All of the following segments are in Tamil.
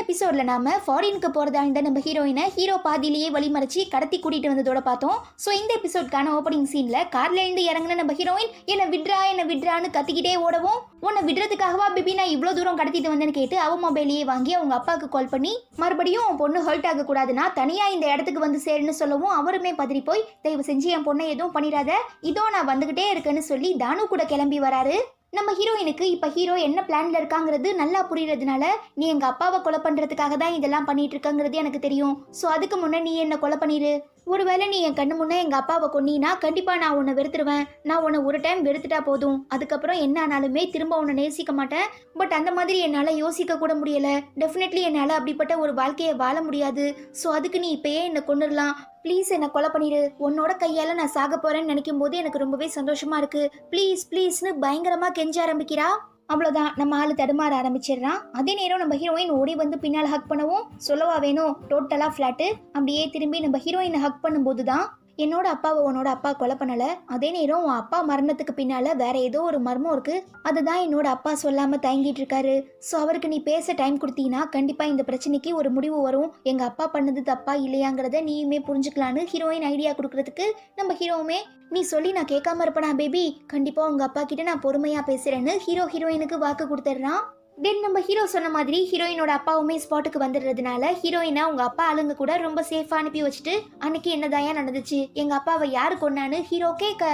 எபிசோட்ல நாம ஃபாரினுக்கு போறதா இருந்த நம்ம ஹீரோயினை ஹீரோ பாதியிலேயே வழிமறைச்சு கடத்தி கூட்டிட்டு வந்ததோட பார்த்தோம். ஸோ இந்த எபிசோட்கான ஓப்பனிங் சீன்ல கார்ல இருந்து இறங்கின நம்ம ஹீரோயின் என்ன விட்ரான்னு கத்திக்கிட்டே ஓடவும், உன்னை விடுறதுக்காகவா பேபி நான் இவ்வளோ தூரம் கடத்திட்டு வந்தேன்னு கேட்டு அவ மொபைலையே வாங்கி அவங்க அப்பாவுக்கு கால் பண்ணி மறுபடியும் உன் பொண்ணு ஹர்ட் ஆக கூடாதுன்னா தனியா இந்த இடத்துக்கு வந்து சேருன்னு சொல்லவும் அவருமே பதறி போய் தயவு செஞ்சு என் பொண்ணை எதுவும் பண்ணிடாத, இதோ நான் வந்துகிட்டே இருக்கேன்னு சொல்லி தானு கூட கிளம்பி வராரு. நம்ம ஹீரோயினுக்கு இப்ப ஹீரோ என்ன பிளான்ல இருக்காங்கிறது நல்லா புரியறதுனால நீ எங்க அப்பாவை கொலை பண்றதுக்காக தான் இதெல்லாம் பண்ணிட்டு இருக்கங்கிறது எனக்கு தெரியும். ஸோ அதுக்கு முன்னே நீ என்ன கொலை பண்ணிரு. ஒருவேளை நீ என் கண்ணு முன்னே எங்க அப்பாவை கொன்னீனா கண்டிப்பா நான் உன்னை வெறுத்துருவேன். நான் உன்னை ஒரு டைம் வெறுத்துட்டா போதும், அதுக்கப்புறம் என்ன ஆனாலுமே திரும்ப உன்னை நேசிக்க மாட்டேன். பட் அந்த மாதிரி என்னால யோசிக்க கூட முடியல. டெஃபினெட்லி என்னால அப்படிப்பட்ட ஒரு வாழ்க்கையை வாழ முடியாது. ஸோ அதுக்கு நீ இப்பயே என்னை கொன்னுடலாம். ப்ளீஸ் என்னை கொலை பண்ணிடு. உன்னோட கையால நான் சாக போறேன்னு நினைக்கும் போது எனக்கு ரொம்பவே சந்தோஷமா இருக்கு. ப்ளீஸ் ப்ளீஸ்னு பயங்கரமா கெஞ்ச ஆரம்பிக்கிறா. அவ்வளோதான், நம்ம ஆளு தடுமாற ஆரம்பிச்சிடுறான். அதே நேரம் நம்ம ஹீரோயின் ஓடி வந்து பின்னால் ஹக் பண்ணவும் சொல்லவா வேணும், டோட்டலா ஃபிளாட்டு. அப்படியே திரும்பி நம்ம ஹீரோயினை ஹக் பண்ணும்போது தான் என்னோட அப்பாவை உன்னோட அப்பா கொலை பண்ணல, அதே நேரம் உன் அப்பா மரணத்துக்கு பின்னால வேற ஏதோ ஒரு மர்மம் இருக்கு, அதுதான் என்னோட அப்பா சொல்லாம தயங்கிட்டு இருக்காரு. ஸோ அவருக்கு நீ பேச டைம் கொடுத்தீங்கன்னா கண்டிப்பா இந்த பிரச்சனைக்கு ஒரு முடிவு வரும். எங்க அப்பா பண்ணது தப்பா இல்லையாங்கிறத நீயுமே புரிஞ்சுக்கலான்னு ஹீரோயின் ஐடியா கொடுக்கறதுக்கு நம்ம ஹீரோவுமே நீ சொல்லி நான் கேட்காம இருப்பேனா பேபி, கண்டிப்பா உங்க அப்பா கிட்ட நான் பொறுமையா பேசுறேன்னு ஹீரோயினுக்கு வாக்கு கொடுத்துட்றான். தென் நம்ம ஹீரோ சொன்ன மாதிரி ஹீரோயினோட அப்பாவுமே ஸ்பாட்டுக்கு வந்துடுறதுனால ஹீரோயினை அவங்க அப்பா ஆளுங்க கூட ரொம்ப சேஃபா அனுப்பி வச்சுட்டு அன்னைக்கு என்னதாயா நடந்துச்சு, எங்க அப்பாவை யாரு கொன்னான்னு ஹீரோ கேட்க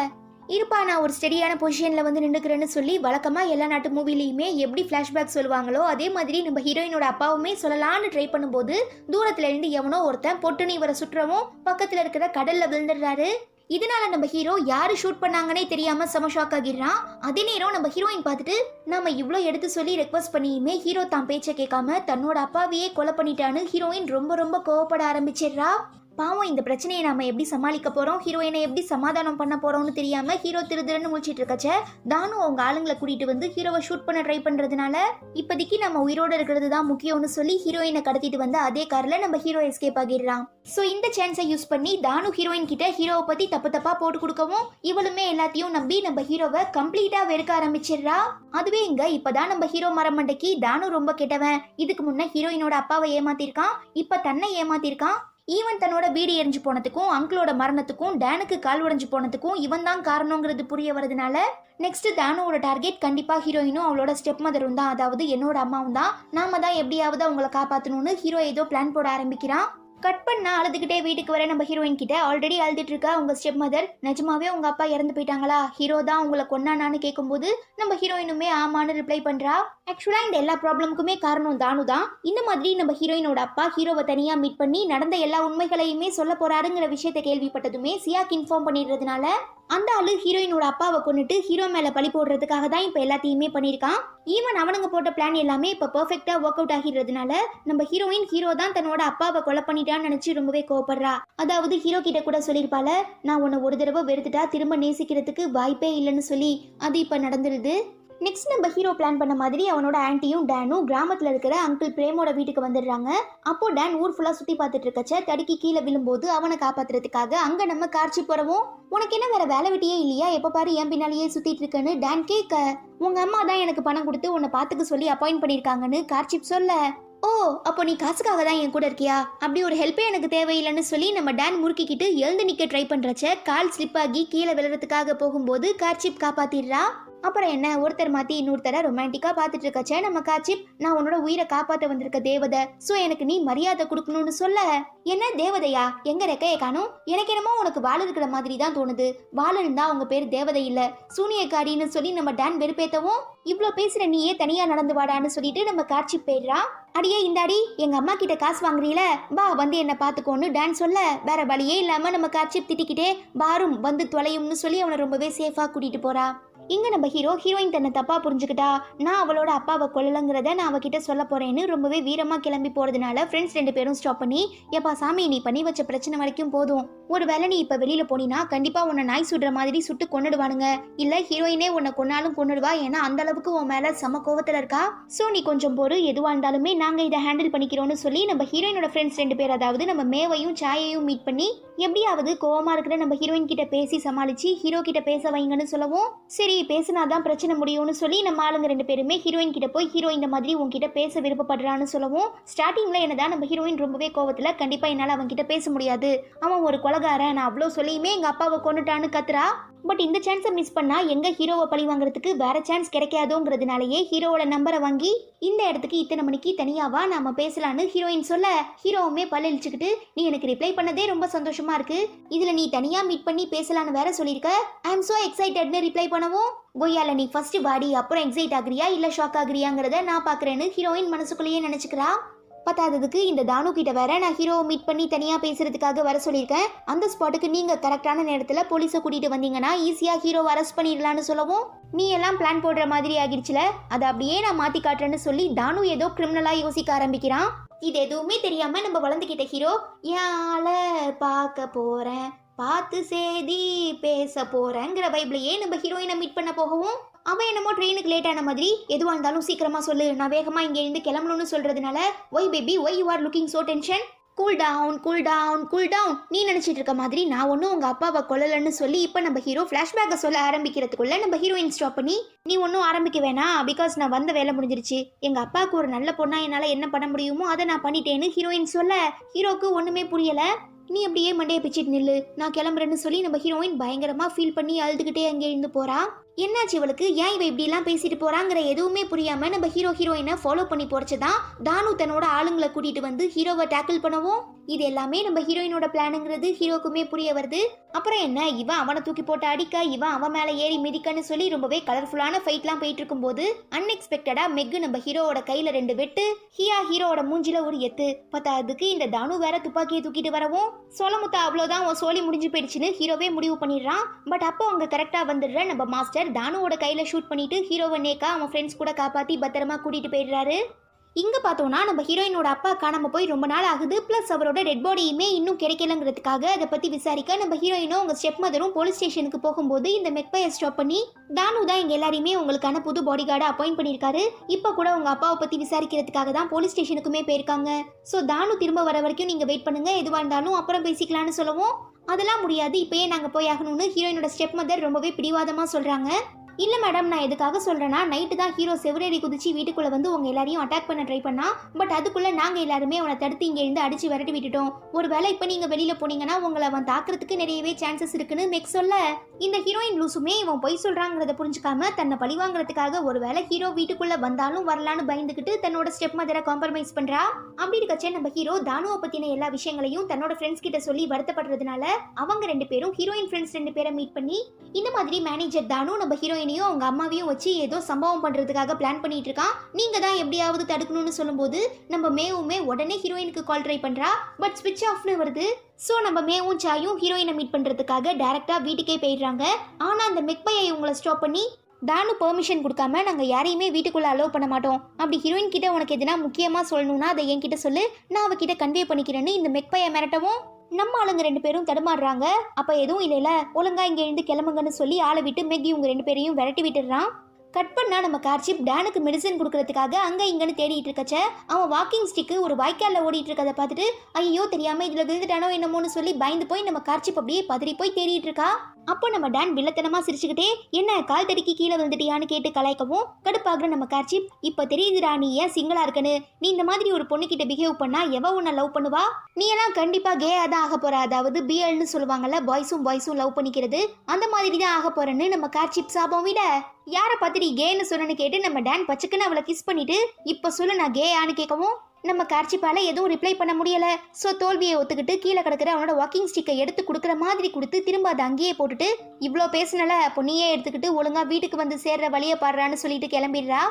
இருப்பா நான் ஒரு ஸ்டெடியான பொசிஷன்ல வந்து நின்றுக்கிறேன்னு சொல்லி வழக்கமா எல்லா நாட்டு மூவிலையுமே எப்படி பிளாஷ்பேக் சொல்லுவாங்களோ அதே மாதிரி நம்ம ஹீரோயினோட அப்பாவுமே சொல்லலான்னு ட்ரை பண்ணும்போது தூரத்துல இருந்து எவனோ ஒருத்தன் பொட்டுன்னு இவரை சுற்றவும் பக்கத்துல இருக்கிற கடல்ல விழுந்துடுறாரு. இதனால நம்ம ஹீரோ யாரு ஷூட் பண்ணாங்கன்னே தெரியாம செம ஷாக் ஆகிடுறான். அதே நேரம் நம்ம ஹீரோயின் பார்த்துட்டு நம்ம இவ்வளோ எடுத்து சொல்லி ரெக்வஸ்ட் பண்ணியுமே ஹீரோ தான் பேச்சை கேட்காம தன்னோட அப்பாவையே கொலை பண்ணிட்டான்னு ஹீரோயின் ரொம்ப கோவப்பட ஆரம்பிச்சிடுறா. பாவம் இந்த பிரச்சனையை நாம எப்படி சமாளிக்க போறோம், ஹீரோயினை எப்படி சமாதானம் பண்ண போறோம்னு தெரியாம ஹீரோ திருன்னு முடிச்சிட்டு இருக்கச்ச தானு அவங்க ஆளுங்களை கூட்டிட்டு வந்து ஹீரோவை ஷூட் பண்ண ட்ரை பண்றதுனால இப்போதைக்கு நம்ம உயிரோட இருக்கிறது தான் முக்கியம்னு சொல்லி ஹீரோயினை கடத்திட்டு வந்து அதே கார்ல நம்ம ஹீரோ எஸ்கேப் ஆகிடுறான். ஸோ இந்த சான்ஸை யூஸ் பண்ணி தானு ஹீரோயின் கிட்ட ஹீரோவை பத்தி தப்பா போட்டு கொடுக்கவும் இவளுமே எல்லாத்தையும் நம்பி நம்ம ஹீரோவை கம்ப்ளீட்டா வெறுக்க ஆரம்பிச்சிடுறா. அதுவே இங்க இப்பதான் நம்ம ஹீரோ மரமண்டைக்கு தானு ரொம்ப கெட்டவன், இதுக்கு முன்ன ஹீரோயினோட அப்பாவை ஏமாத்திருக்கான், இப்ப தன்னை ஏமாத்திருக்கான், ஈவன் தன்னோட வீடு எரிஞ்சு போனதுக்கும் அங்கிளோட மரணத்துக்கும் டேனுக்கு கால் உடைஞ்சு போனதுக்கும் இவன் தான் காரணங்கிறது புரிய வரதுனால நெக்ஸ்ட் தானுவோட டார்கெட் கண்டிப்பா ஹீரோயினும் அவளோட ஸ்டெப் மதரும் தான், அதாவது என்னோட அம்மாவும் தான். நாம தான் எப்படியாவது அவங்கள காப்பாற்றணும்னு ஹீரோ ஏதோ பிளான் போட ஆரம்பிக்கிறான். கட் பண்ணா அழுதுகிட்டே வீட்டுக்கு வர நம்ம ஹீரோயின் கிட்ட ஆல்ரெடி அழுதுட்டு இருக்கா உங்க ஸ்டெப் மதர், நிஜமாவே உங்க அப்பா இறந்து போயிட்டாங்களா, ஹீரோ தான் உங்களை கொன்னானான்னு கேட்கும்போது நம்ம ஹீரோயினுமே ஆமான்னு ரிப்ளை பண்றா. ஆக்சுவலா இந்த எல்லா ப்ராப்ளமுக்குமே காரணம் தானு தான். இந்த மாதிரி நம்ம ஹீரோயினோட அப்பா ஹீரோவை தனியா மீட் பண்ணி நடந்த எல்லா உண்மைகளையுமே சொல்ல போறாருங்கிற விஷயத்தை கேள்விப்பட்டதுமே சியாக்கு இன்ஃபார்ம் பண்ணிடுறதுனால அந்த ஆளு ஹீரோயினோட அப்பாவை கொண்டுட்டு ஹீரோ மேல பழி போடுறதுக்காக தான் இப்ப எல்லாத்தையுமே பண்ணிருக்கான். ஈவன் அவனுங்க போட்ட பிளான் எல்லாமே இப்ப பெர்ஃபெக்ட்டா ஒர்க் அவுட் ஆகிறதுனால நம்ம ஹீரோ தான் தன்னோட அப்பாவை கொலை பண்ணிட்டான்னு நினைச்சு ரொம்பவே கோவப்படுறா. அதாவது ஹீரோ கிட்ட கூட சொல்லிருப்பால நான் உன்னை ஒரு தடவை வெறுத்துட்டா திரும்ப நேசிக்கிறதுக்கு வாய்ப்பே இல்லைன்னு சொல்லி, அது இப்ப நடந்துருது. நெக்ஸ்ட் நம்ம ஹீரோ பிளான் பண்ண மாதிரி அவனோட ஆன்ட்டியும் டேனும் கிராமத்துல இருக்கிற அங்கிள் பிரேமோட வீட்டுக்கு வந்துடுறாங்க. அப்போ டேன் ஊர் ஃபுல்லா சுத்தி பார்த்துட்டு இருக்கச்ச தடுக்கி கீழே விழும்போது அவனை காப்பாத்துறதுக்காக அங்க நம்ம காட்சி போறவும் உனக்கு என்ன வேற வேலை வெட்டியே இல்லையா, எப்ப பாரு என் பின்னாலேயே சுத்திட்டு இருக்கேன்னு டேன் கேட்க உங்க அம்மா தான் எனக்கு பணம் கொடுத்து உன்னை பாத்துக்க சொல்லி அப்பாயிண்ட் பண்ணிருக்காங்கன்னு கார்ச்சிப் சொல்ல ஓ அப்போ நீ காசுக்காக தான் என் கூட இருக்கியா, அப்படி ஒரு ஹெல்ப்பே எனக்கு தேவையில்லைன்னு சொல்லி நம்ம டேன் முறுக்கிக்கிட்டு எழுந்து நிக்க ட்ரை பண்றச்ச கால் ஸ்லிப் ஆகி கீழே விழுறதுக்காக போகும்போது கார்ச்சிப் காப்பாத்திடுறா. அப்புறம் என்ன ஒருத்தர் மாத்தி இன்னொருத்தர ரொமான்டிக்கா பாத்துட்டு இருக்கச்ச நம்ம கார்ச்சிப் நான் உன்னோட உயிரை காப்பாத்த வந்திருக்க தேவதை, சோ எனக்கு நீ மரியாதை கொடுக்கணும்னு சொல்ல என்ன தேவதையா எங்க ரெக்கையை காணும், எனக்கு என்னமோ உனக்கு வாழ இருக்கிற மாதிரி தான் தோணுது, வாழன்னு தான் உங்க பேர் தேவதை இல்ல சூனியக்காரின்னு சொல்லி நம்ம டேன் வெறுப்பேத்தவும் இவ்ளோ பேசுற நீயே தனியா நடந்து வாடான்னு சொல்லிட்டு நம்ம கார்ச்சிப் போயிடுறா. அடியே இந்தாடி எங்க அம்மா கிட்ட காசு வாங்குறீல வா வந்து என்ன பாத்துக்கோன்னு டான் சொல்ல வேற வழியே இல்லாம நம்ம கார்ச்சிப் திட்டிக்கிட்டே பாரும் வந்து தொலையும்னு சொல்லி அவனை ரொம்பவே சேஃபா கூட்டிட்டு போறா. இங்க நம்ம ஹீரோயின் தன்னை தப்பா புரிஞ்சுக்கிட்டா, நான் அவளோட அப்பாவை கொல்லங்கிறத நான் அவகிட்ட சொல்ல போறேன்னு ரொம்பவே வீரமா கிளம்பி போறதுனால ஃப்ரெண்ட்ஸ் 2 பேரும் ஸ்டாப் பண்ணி எப்பா சாமி நீ பண்ணி வச்ச பிரச்சனை வரைக்கும் போதும், ஒருவேளை நீ இப்ப வெளியில போனீனா கண்டிப்பா உன்னை நாய் சுடுற மாதிரி சுட்டு கொன்னுடுவானுங்க, இல்ல ஹீரோயினே உன்னை கொன்னாலும் கொன்னுடுவா, ஏன்னா அந்த அளவுக்கு உன் மேல சம கோவத்துல இருக்கா, சோ நீ கொஞ்சம் பொறு எதுவா இருந்தாலுமே நாங்க இதை ஹேண்டில் பண்ணிக்கிறோம்னு சொல்லி நம்ம ஹீரோயினோட ஃப்ரெண்ட்ஸ் 2 பேர் அதாவது நம்ம மேவையும் சாயையும் மீட் பண்ணி எப்படியாவது கோவமா இருக்கிற நம்ம ஹீரோயின் கிட்ட பேசி சமாளிச்சு ஹீரோ கிட்ட பேச வைங்கன்னு சொல்லவும் சரி பேசினாதான் பிரச்சனை முடியும்னு சொல்லி நம்ம ஆளுங்க 2 பேருமே ஹீரோயின் கிட்ட போய் ஹீரோ இந்த மாதிரி உங்ககிட்ட பேச விருப்பப்படுறான்னு சொல்லவும் ஸ்டார்டிங்ல என்னதான் நம்ம ஹீரோயின் ரொம்பவே கோவத்துல கண்டிப்பா என்னால் அவன்கிட்ட பேச முடியாது, அவன் ஒரு கொலகாரன், நான் அவ்வளோ சொல்லியுமே எங்க அப்பாவை கொண்டுட்டான்னு கத்துறா. பட் இந்த சான்ஸை மிஸ் பண்ணா எங்க ஹீரோவை பழி வாங்குறதுக்கு வேற சான்ஸ் கிடைக்காதோங்கிறதுனாலயே ஹீரோவோட நம்பரை வாங்கி இந்த இடத்துக்கு இத்தனை மணிக்கு தனியாவா நாம பேசலான்னு ஹீரோயின் சொல்ல ஹீரோவுமே பல்லிச்சுக்கிட்டு நீ எனக்கு ரிப்ளை பண்ணதே ரொம்ப சந்தோஷமா இருக்கு, இதுல நீ தனியா மீட் பண்ணி பேசலான்னு வேற சொல்லியிருக்க, ஐ எம் சோ எக்ஸைட்டட்னு ரிப்ளை பண்ணவும் கொய்யால நீ ஃபர்ஸ்ட் பாடி அப்புறம் எக்ஸைட் ஆகுறியா இல்ல ஷாக் ஆகுறியாங்கிறத நான் பாக்குறேன்னு ஹீரோயின் மனசுக்குள்ளேயே நினைச்சுக்கிறா. பத்தாததுக்கு இந்த தானு கிட்ட வேற நான் ஹீரோவை மீட் பண்ணி தனியாக பேசுறதுக்காக வர சொல்லியிருக்கேன், அந்த ஸ்பாட்டுக்கு நீங்கள் கரெக்டான நேரத்தில் போலீஸை கூட்டிகிட்டு வந்தீங்கன்னா ஈஸியாக ஹீரோவை அரெஸ்ட் பண்ணிடலான்னு சொல்லவும் நீ எல்லாம் பிளான் போடுற மாதிரி ஆகிடுச்சுல, அதை அப்படியே நான் மாற்றி காட்டுறேன்னு சொல்லி தானு ஏதோ கிரிமினலாக யோசிக்க ஆரம்பிக்கிறான். இது எதுவுமே தெரியாமல் நம்ம வளர்ந்துக்கிட்ட ஹீரோ யால பார்க்க போகிறேன் பார்த்து சேதி பேச போகிறேங்கிற வைப்லையே நம்ம ஹீரோயினை மீட் பண்ண போகவும் அவன் என்னமோ ட்ரெயினுக்கு லேட் ஆன மாதிரி எதுவாக இருந்தாலும் சீக்கிரமாக சொல்லு, நான் வேகமாக இங்கே இருந்து கிளம்பணும்னு சொல்கிறதுனால why baby why you are looking so tension, cool down cool down cool down, நீ நினச்சிட்டு இருக்க மாதிரி நான் ஒன்றும் உங்கள் அப்பாவை கொல்லலைன்னு சொல்லி இப்போ நம்ம ஹீரோ ஃப்ளாஷ்பேக்கை சொல்ல ஆரம்பிக்கிறதுக்குள்ள நம்ம ஹீரோயின் ஸ்டாப் பண்ணி நீ ஒன்றும் ஆரம்பிக்க வேணாம், பிகாஸ் நான் வந்த வேலை முடிஞ்சிருச்சு, எங்கள் அப்பாவுக்கு ஒரு நல்ல பொண்ணா என்னால் என்ன பண்ண முடியுமோ அதை நான் பண்ணிட்டேன்னு ஹீரோயின் சொல்ல ஹீரோக்கு ஒன்றுமே புரியலை. நீ அப்படியே மண்டையை பிச்சுட்டு நில்லு, நான் கிளம்புறேன்னு சொல்லி நம்ம ஹீரோயின் பயங்கரமாக ஃபீல் பண்ணி அழுதுகிட்டே அங்கே இருந்து போகிறா. என்னாச்சு இவளுக்கு, ஏன் இவ இப்படிலாம் பேசிட்டு போறாங்கிற எதுவுமே புரியாம நம்ம ஹீரோயினை ஃபாலோ பண்ணி போறச்சுதான் தானு தன்னோட ஆளுங்களை கூட்டிட்டு வந்து ஹீரோவை டேக்கிள் பண்ணவும் இது எல்லாமே நம்ம ஹீரோயினோட பிளானுங்கிறது ஹீரோக்குமே புரிய வருது. அப்புறம் என்ன, இவன் அவனை தூக்கி போட்டு அடிக்க, இவன் அவன் மேல ஏறி மிதிக்கன்னு சொல்லி ரொம்பவே கலர்ஃபுல்லான ஃபைட்லாம் போயிட்டு இருக்கும் போது அன்எக்ஸ்பெக்டடா மெக்கு நம்ம ஹீரோவோட கையில 2 வெட்டு, ஹீரோவோட மூஞ்சில ஒரு எத்து, பத்தாததுக்கு இந்த தானு வேற துப்பாக்கியை தூக்கிட்டு வரவும் சோழமுத்தா அவ்வளோதான் உன் சோழி முடிஞ்சு போயிடுச்சுன்னு ஹீரோவே முடிவு பண்ணிடுறான். பட் அப்போ அவங்க கரெக்டா வந்துடுற நம்ம மாஸ்டர் தானுவோட கையில ஷூட் பண்ணிட்டு ஹீரோவை நேக்கா அவன் ஃப்ரெண்ட்ஸ் கூட காப்பாத்தி பத்திரமா கூட்டிட்டு போயிடுறாரு. இங்க பார்த்தோம்னா நம்ம ஹீரோயினோட அப்பா காணாம போய் ரொம்ப நாள் ஆகுது, பிளஸ் அவரோட டெட் பாடியுமே இன்னும் கிடைக்கலங்கிறதுக்காக அதை பத்தி விசாரிக்க நம்ம ஹீரோயினும் உங்க ஸ்டெப் மதரும் போலீஸ் ஸ்டேஷனுக்கு போகும்போது இந்த மெக்பையை ஸ்டாப் பண்ணி தானு தான் எங்க எல்லாரையுமே உங்களுக்கான புது பாடி கார்டை அப்பாயிண்ட் பண்ணியிருக்காரு, இப்போ கூட உங்க அப்பாவை பத்தி விசாரிக்கிறதுக்காக தான் போலீஸ் ஸ்டேஷனுக்குமே போயிருக்காங்க, ஸோ தானு திரும்ப வர வரைக்கும் நீங்க வெயிட் பண்ணுங்க, எதுவாக இருந்தாலும் அப்புறம் பேசிக்கலாம்னு சொல்லவும் அதெல்லாம் முடியாது, இப்பயே நாங்கள் போய் ஆகணும்னு ஹீரோயினோட ஸ்டெப் மதர் ரொம்பவே பிடிவாதமாக சொல்றாங்க. இல்லை மேடம், நான் எதுக்காக சொல்கிறேன்னா நைட்டு தான் ஹீரோ செவரேறி குதிச்சு வீட்டுக்குள்ளே வந்து உங்கள் எல்லாரையும் அட்டாக் பண்ண ட்ரை பண்ணா, பட் அதுக்குள்ளே நாங்கள் எல்லாருமே அவனை தடுத்து இங்கே இருந்து அடித்து விரட்டி விட்டுட்டோம், ஒரு வேளை இப்போ நீங்கள் வெளியில் போனீங்கன்னா உங்களை அவன் தாக்குறதுக்கு நிறையவே சான்சஸ் இருக்குன்னு மெக் சொல்ல இந்த ஹீரோயின் லூசுமே இவன் பொய் சொல்கிறாங்கிறத புரிஞ்சுக்காம தன்னை பழிவாங்கிறதுக்காக ஒரு வேளை ஹீரோ வீட்டுக்குள்ளே வந்தாலும் வரலான்னு பயந்துக்கிட்டு தன்னோட ஸ்டெப் மதரை காம்ப்ரமைஸ் பண்ணுறா. அப்படி இருக்கச்சே நம்ம ஹீரோ தானுவை பற்றின எல்லா விஷயங்களையும் தன்னோட ஃப்ரெண்ட்ஸ் கிட்ட சொல்லி வருத்தப்படுறதுனால அவங்க 2 பேரும் ஹீரோயின் ஃப்ரெண்ட்ஸ் 2 பேரை மீட் பண்ணி இந்த மாதிரி மேனேஜர் தானு நம்ம ஹீரோயின் அவங்க அம்மாவையும் வச்சு ஏதோ சம்பவம் பண்றதுக்காக பிளான் பண்ணிட்டு இருக்கான், நீங்க தான் எப்படியாவது தடுக்கணும்னு சொல்லும்போது நம்ம மேவுமே உடனே ஹீரோயினுக்கு கால் ட்ரை பண்றா, பட் ஸ்விட்ச் ஆஃப்னு வருது. ஸோ நம்ம மேவும் சாயும் ஹீரோயினை மீட் பண்றதுக்காக டைரக்டா வீட்டுக்கே போயிடுறாங்க. ஆனா அந்த மெக்பையை இவங்களை ஸ்டாப் பண்ணி தானு பெர்மிஷன் கொடுக்காம நாங்கள் யாரையுமே வீட்டுக்குள்ளே அலோவ் பண்ண மாட்டோம், அப்படி ஹீரோயின் கிட்ட உனக்கு எதுனா முக்கியமாக சொல்லணும்னா அதை என்கிட்ட சொல்லு, நான் அவகிட்ட கன்வே பண்ணிக்கிறேன்னு இந்த மெக்பையை மிரட்டவும் நம்ம ஆளுங்க 2 பேரும் தடுமாறுறாங்க. அப்போ எதுவும் இல்லைல்ல, ஒழுங்கா இங்கே இருந்து கிளம்புங்கன்னு சொல்லி ஆளை விட்டு மெக் இவங்க 2 பேரையும் விரட்டி விட்டுடுறான். கட் பண்ணா நம்ம கார்ச்சிப் டேனுக்கு மெடிசன் கொடுக்கறதுக்காக அங்கே இங்கன்னு தேடிட்டு இருக்கச்ச அவன் வாக்கிங் ஸ்டிக்கு ஒரு வாய்க்காலில் ஓடிட்டு இருக்கதை பார்த்துட்டு ஐயோ தெரியாம இதில் விழுந்துட்டானோ என்னமோன்னு சொல்லி பயந்து போய் நம்ம கார்ச்சிப் அப்படியே பதறி போய் தேடிட்டு இருக்கா. அப்போ நம்ம டான் வில்லத்தனமா சிரிச்சுக்கிட்டே என்ன கால் தடிக்கி கீழே விழுந்துட்டியான்னு கேட்டு கலாய்க்கவும் கடுப்பாகிற நம்ம கார்ச்சிப் இப்போ தெரியுதுடா நீ ஏன் சிங்கிளா இருக்கன்னு, நீ இந்த மாதிரி ஒரு பொண்ணுகிட்ட பிஹேவ் பண்ணா எவ உன்னை லவ் பண்ணுவா, நீ எல்லாம் கண்டிப்பா கேயா தான் ஆக போற, அதாவது பிஎல்னு சொல்லுவாங்கல்ல பாய்ஸும் லவ் பண்ணிக்கிறது, அந்த மாதிரி தான் ஆக போறேன்னு நம்ம கார்ச்சிப் சாபம் விட யாரை பார்த்துட்டு கேன்னு சொன்னு கேட்டு நம்ம டான் பச்சுக்குன்னு அவளை கிஸ் பண்ணிட்டு இப்போ சொல்லு நான் கேயான்னு கேட்கவும் நம்ம கார்ச்சிப்பால எதுவும் ரிப்ளை பண்ண முடியல. ஸோ தோல்வியை ஒத்துக்கிட்டு கீழே கிடக்கிற அவனோட வாக்கிங் ஸ்டிக்கை எடுத்து கொடுக்குற மாதிரி கொடுத்து திரும்ப அதை அங்கேயே போட்டுட்டு இவ்வளோ பேசினல அப்போ நீயே எடுத்துக்கிட்டு ஒழுங்கா வீட்டுக்கு வந்து சேர்ற வழியை பாடுறான்னு சொல்லிட்டு கிளம்பிடுறா.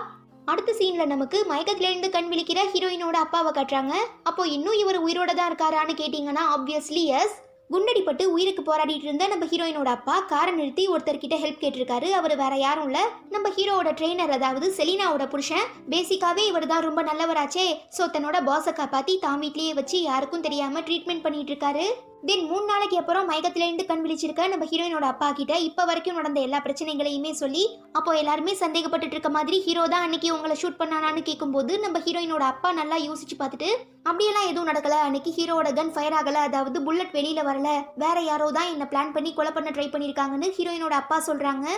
அடுத்த சீன்ல நமக்கு மயக்கத்திலிருந்து கண் விழிக்கிற ஹீரோயினோட அப்பாவை காட்டுறாங்க. அப்போ இன்னும் இவர் உயிரோட தான் இருக்காரான்னு கேட்டீங்கன்னா ஆப்வியஸ்லி எஸ். குண்டடிப்பட்டு உயிருக்கு போராடிட்டு இருந்த நம்ம ஹீரோயினோட அப்பா காரை நிறுத்தி ஒருத்தர்கிட்ட ஹெல்ப் கேட்டிருக்காரு. அவர் வேற யாரும் இல்ல நம்ம ஹீரோவோட ட்ரெயினர், அதாவது செலினாவோட புருஷன். பேசிக்காவே இவர் தான் ரொம்ப நல்லவராச்சே. ஸோ தன்னோட பாஸை காப்பாத்தி தான் வீட்லயே வச்சு யாருக்கும் தெரியாம ட்ரீட்மெண்ட் பண்ணிட்டு இருக்காரு. தென் 3 நாளைக்கு அப்புறம் மயக்கத்திலேருந்து கண் விழிச்சிருக்க நம்ம ஹீரோயினோட அப்பா கிட்ட இப்ப வரைக்கும் நடந்த எல்லா பிரச்சனைகளையுமே சொல்லி அப்போ எல்லாருமே சந்தேகப்பட்டு இருக்க மாதிரி ஹீரோ தான் அன்னைக்கு உங்களை ஷூட் பண்ணானான்னு கேட்கும்போது நம்ம ஹீரோயினோட அப்பா நல்லா யோசிச்சு பார்த்துட்டு அப்படியெல்லாம் எதுவும் நடக்கல, அன்னைக்கு ஹீரோவோட கன் ஃபயர் ஆகல, அதாவது புல்லட் வெளியில வரல, வேற யாரோ தான் என்ன பிளான் பண்ணி கொலை பண்ண ட்ரை பண்ணிருக்காங்கன்னு ஹீரோயினோட அப்பா சொல்றாங்க.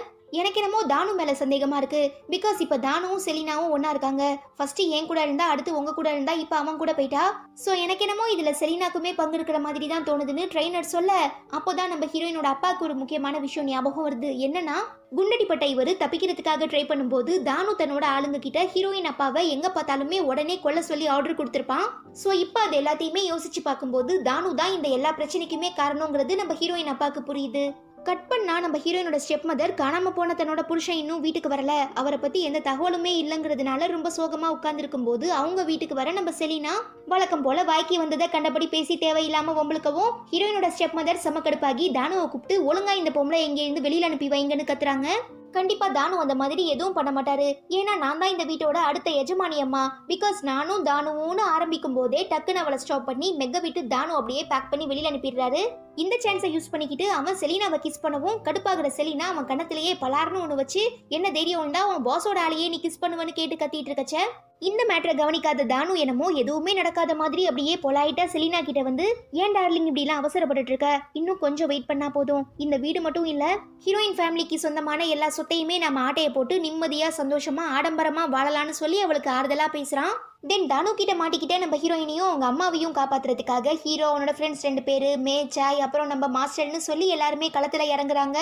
எனக்கு என்னமோ தானு மேல சந்தேகமா இருக்கு. பிகாஸ் இப்ப தானுவும் செலினாவும் ஒன்னா இருக்காங்க. ஃபர்ஸ்ட் என் கூட இருந்தா, அடுத்து உங்க கூட இருந்தா, இப்ப அவன் கூட போயிட்டா. சோ எனக்கு என்னமோ இதுல செலினாக்குமே பங்கு இருக்கிற மாதிரி தான் தோணுதுன்னு ட்ரெயினர் சொல்ல, அப்போதான் நம்ம ஹீரோயினோட அப்பாவுக்கு ஒரு முக்கியமான விஷயம் ஞாபகம் வருது. என்னன்னா, குண்டடிப்பட்ட இவரு தப்பிக்கிறதுக்காக ட்ரை பண்ணும்போது தானு தன்னோட ஆளுங்க கிட்ட ஹீரோயின் அப்பாவை எங்க பார்த்தாலுமே உடனே கொல்ல சொல்லி ஆர்டர் கொடுத்திருப்பான். சோ இப்ப அது எல்லாத்தையுமே யோசிச்சு பார்க்கும்போது தானு தான் இந்த எல்லா பிரச்சனைக்குமே காரணங்கிறது நம்ம ஹீரோயின் அப்பாவுக்கு புரியுது. கட் பண்ணா நம்ம ஹீரோயினோட ஸ்டெப் மதர் காணாம போன தன்னோட புருஷன் இன்னும் வீட்டுக்கு வரல, அவரை பத்தி எந்த தகவலுமே இல்லைங்கிறதுனால ரொம்ப சோகமா உட்கார்ந்து இருக்கும் போது அவங்க வீட்டுக்கு வர நம்ம செலினா வழக்கம் போல வாய்க்கு வந்ததை கண்டபடி பேசி தேவையில்லாம வம்பளுக்கவும் ஹீரோயினோட ஸ்டெப் மதர் சமக்கடுப்பாகி தானுவை கூப்பிட்டு ஒழுங்கா இந்த பொம்பளை எங்க இருந்து வெளியில அனுப்பி வைங்கன்னு கத்துறாங்க. கண்டிப்பா தானு அந்த மாதிரி எதுவும் பண்ண மாட்டாரு. ஏன்னா நான் தான் இந்த வீட்டோட அடுத்த எஜமானி அம்மா. பிகாஸ் நானும் தானுன்னு ஆரம்பிக்கும் போதே டக்குன்னு அவளை ஸ்டாப் பண்ணி மெக்க விட்டு தானு அப்படியே பேக் பண்ணி வெளியில அனுப்பிடுறாரு. இந்த சான்ஸை யூஸ் பண்ணிக்கிட்டு அவன் செலினாவை கிஸ் பண்ணவும் கடுப்பாகிற செலினா அவன் கண்ணத்திலேயே பலார்னு ஒண்ணு வச்சு, என்ன தைரியம் உண்டா அவன் பாஸோட ஆளையே நீ கிஸ் பண்ணுவன்னு கேட்டு கத்திட்டு இருக்கச்ச, இந்த மேட்டரை கவனிக்காத தானு என்னமோ எதுவுமே நடக்காத மாதிரி அப்படியே பொலாயிட்டா செலினா கிட்ட வந்து, ஏன் டார்லிங் இப்படி எல்லாம் அவசரப்பட்டு இருக்க, இன்னும் கொஞ்சம் வெயிட் பண்ணா போதும், இந்த வீடு மட்டும் இல்ல ஹீரோயின் ஃபேமிலிக்கு சொந்தமான எல்லா சொத்தையுமே நம்ம ஆட்டையை போட்டு நிம்மதியா சந்தோஷமா ஆடம்பரமா வாழலான்னு சொல்லி அவளுக்கு ஆறுதலா பேசுறான். தென் தானு கிட்ட மாட்டிக்கிட்டே நம்ம ஹீரோயினையும் அவங்க அம்மாவையும் காப்பாத்துறதுக்காக ஹீரோ அவனோட ஃப்ரெண்ட்ஸ் 2 பேரு மேச்சாய் அப்புறம் நம்ம மாஸ்டர்னு சொல்லி எல்லாருமே களத்துல இறங்குறாங்க.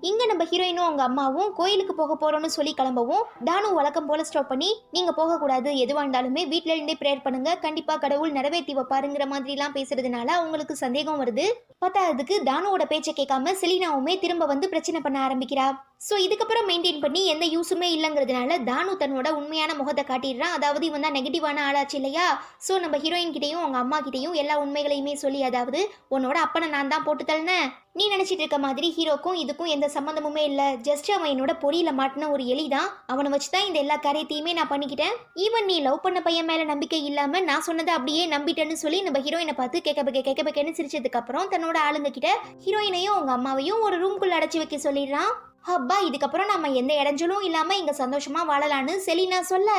இங்க நம்ம ஹீரோயினும் அவங்க அம்மாவும் கோயிலுக்கு போக போறோம்னு சொல்லி கிளம்பவும் தானு வழக்கம் போல ஸ்டாப் பண்ணி, நீங்க போக கூடாது, எதுவா இருந்தாலுமே வீட்ல இருந்தே ப்ரேயர் பண்ணுங்க, கண்டிப்பா கடவுள் நிறைவேற்றி வைப்பாருங்கிற மாதிரி எல்லாம் பேசுறதுனால அவங்களுக்கு சந்தேகம் வருது. பத்தாததுக்கு தானுவோட பேச்சை கேட்காம செலினாவுமே திரும்ப வந்து பிரச்சனை பண்ண ஆரம்பிக்கிறா. சோ இதுக்கப்புறம் மெயின்டைன் பண்ணி எந்த யூஸுமே இல்லைங்கிறதுனால தானு தன்னோட உண்மையான முகத்தை காட்டிடுறான். அதாவது இவன் தான் நெகட்டிவான ஆளாச்சு இல்லையா. சோ நம்ம ஹீரோயின் கிட்டையும் அவங்க அம்மா கிட்டையும் எல்லா உண்மைகளையுமே சொல்லி, அதாவது உன்னோட அப்பனை நான் தான் போட்டு தள்ளனேன், நீ நினைச்சிட்டு இருக்க மாதிரி ஹீரோக்கும் இதுக்கும் எந்த சம்மந்தமுமே இல்ல, ஜஸ்ட் அவன் என்னோட பொடியில மாட்டின ஒரு எலி தான், அவனை வச்சுதான் இந்த எல்லா காரியத்தையுமே நான் பண்ணிக்கிட்டேன், ஈவன் நீ லவ் பண்ண பையன் மேல நம்பிக்கை இல்லாம நான் சொன்னதை அப்படியே நம்பிட்டேன்னு சொல்லி நம்ம ஹீரோயினை பார்த்து கேட்க சிரிச்சதுக்கு அப்புறம் தன்னோட ஆளுங்க கிட்ட ஹீரோயினையும் அவங்க அம்மாவையும் ஒரு ரூம்குள்ள அடைச்சி வைக்க சொல்லிடுறான். அப்பா இதுக்கப்புறம் நம்ம எந்த இடைஞ்சலும் இல்லாம இங்க சந்தோஷமா வாழலான்னு செலினா சொல்ல,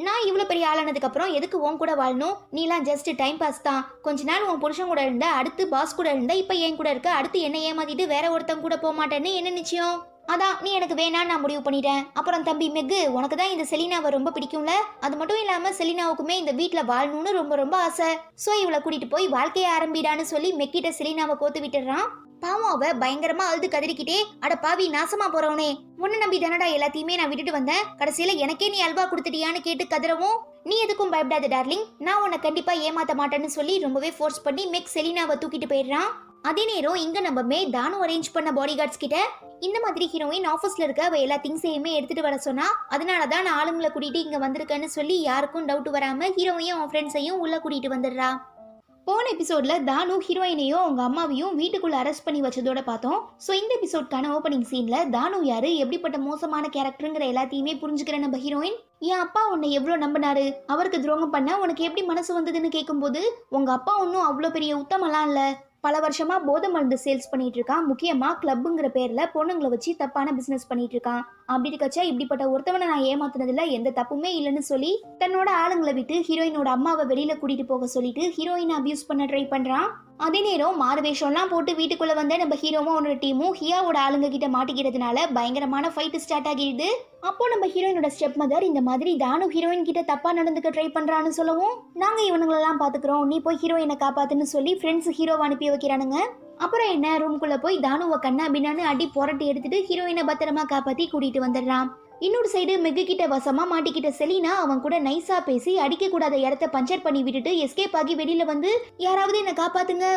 நான் இவ்வளவு பெரிய ஆளானதுக்கு அப்புறம் எதுக்கு உன் கூட வாழணும், நீலாம் ஜஸ்ட் டைம் பாஸ் தான், கொஞ்ச நாள் உன் புருஷன் கூட இருந்த, அடுத்து பாஸ் கூட இருந்த, இப்ப என் கூட இருக்க, அடுத்து என்ன ஏமாத்திட்டு வேற ஒருத்தன் கூட போக மாட்டேன்னு என்ன நிச்சயம், அதான் நீ எனக்கு வேணான்னு நான் முடிவு பண்ணிட்டேன். அப்புறம் தம்பி மெக்கு, உனக்கு தான் இந்த செலினாவை ரொம்ப பிடிக்கும்ல, அது மட்டும் இல்லாம செலினாவுக்குமே இந்த வீட்டுல வாழணும்னு ரொம்ப ரொம்ப ஆசை, சோ இவளை கூட்டிட்டு போய் வாழ்க்கையை ஆரம்பிடான்னு சொல்லி மெக்கிட்ட செலினாவை கோத்து விட்டுறான். பாவம் அவ பயங்கரமா அழுது கதறிக்கிட்டே, அட பாவி நாசமா போறவனே, உன்னை நம்பி தானடா எல்லாத்தையுமே நான் விட்டுட்டு வந்தேன், கடைசியில எனக்கே நீ அல்வா கொடுத்துட்டியான்னு கேட்டு கதறவும், நீ எதுக்கும் பயப்படாத டார்லிங், நான் உன்னை கண்டிப்பா ஏமாத்த மாட்டேன்னு சொல்லி ரொம்பவே ஃபோர்ஸ் பண்ணி மெக் செலினாவை தூக்கிட்டு போயிடுறான். அதே நேரம் இங்க நம்ம மே தானு அரேஞ்ச் பண்ண பாடி கார்ட்ஸ் கிட்ட, இந்த மாதிரி ஹீரோயின் ஆஃபீஸ்ல இருக்க அவ எல்லா திங்ஸையுமே எடுத்துட்டு வர சொன்னா, அதனாலதான் நான் ஆளுங்களை கூட்டிட்டு இங்க வந்திருக்கேன்னு சொல்லி யாருக்கும் டவுட் வராம ஹீரோவையும் அவன் ஃப்ரெண்ட்ஸையும் உள்ள கூட்டிட்டு வந்துடுறா. போன எபிசோட்ல தானு ஹீரோயினையும் அவங்க அம்மாவையும் வீட்டுக்குள்ள அரெஸ்ட் பண்ணி வச்சதோட பார்த்தோம். ஸோ இந்த எபிசோட்கான ஓப்பனிங் சீன்ல தானு யாரு, எப்படிப்பட்ட மோசமான கேரக்டருங்கிற எல்லாத்தையுமே புரிஞ்சுக்கிற நம்ம ஹீரோயின், என் அப்பா உன்னை எவ்வளவு நம்பினாரு, அவருக்கு துரோகம் பண்ண உனக்கு எப்படி மனசு வந்ததுன்னு கேட்கும்போது, உங்க அப்பா ஒன்னும் அவ்வளோ பெரிய உத்தமெல்லாம் இல்ல, பல வருஷமா போதை மருந்து சேல்ஸ் பண்ணிட்டு இருக்கான், முக்கியமா கிளப்புங்கிற பேர்ல பொண்ணுங்களை வச்சு தப்பான பிசினஸ் பண்ணிட்டு இருக்கான், அப்படி இருக்கச்சா இப்படிப்பட்ட ஒருத்தவனை நான் ஏமாத்துனதுல எந்த தப்புமே இல்லைன்னு சொல்லி தன்னோட ஆளுங்களை விட்டு ஹீரோயினோட அம்மாவை வெளியில கூட்டிட்டு போக சொல்லிட்டு ஹீரோயினை அபியூஸ் பண்ண ட்ரை பண்றான். அதே நேரம் மாறு வேஷம்லாம் போட்டு வீட்டுக்குள்ள வந்த நம்ம ஹீரோவும் அவனோட டீமும் ஹியாவோட ஆளுங்க கிட்ட மாட்டிக்கிறதுனால பயங்கரமான ஃபைட் ஸ்டார்ட் ஆகிடுது. அப்போ நம்ம ஹீரோயினோட ஸ்டெப் மதர் இந்த மாதிரி தானு ஹீரோயின் கிட்ட தப்பா நடந்துக்க ட்ரை பண்றான்னு சொல்லவும், நாங்க இவனுங்களெல்லாம் பாத்துக்கிறோம், நீ போய் ஹீரோயினை காப்பாத்துன்னு சொல்லி ஃப்ரெண்ட்ஸ் ஹீரோவை அனுப்பி வைக்கிறானுங்க. அப்புறம் என்ன, ரூம்குள்ள போய் தானுவை கண்ணா பின்னான்னு அடி புரட்டி எடுத்துட்டு ஹீரோயினை பத்திரமா காப்பாத்தி கூட்டிட்டு வந்துடுறான். இன்னொரு சைடு மெகு கிட்ட வசமா மாட்டிக்கிட்ட செலினா அவன் கூட நைஸா பேசி அடிக்க கூடாத இடத்த பஞ்சர் பண்ணி விட்டுட்டு எஸ்கேப் ஆகி வெளியில வந்து, யாராவது என்ன காப்பாத்துங்க,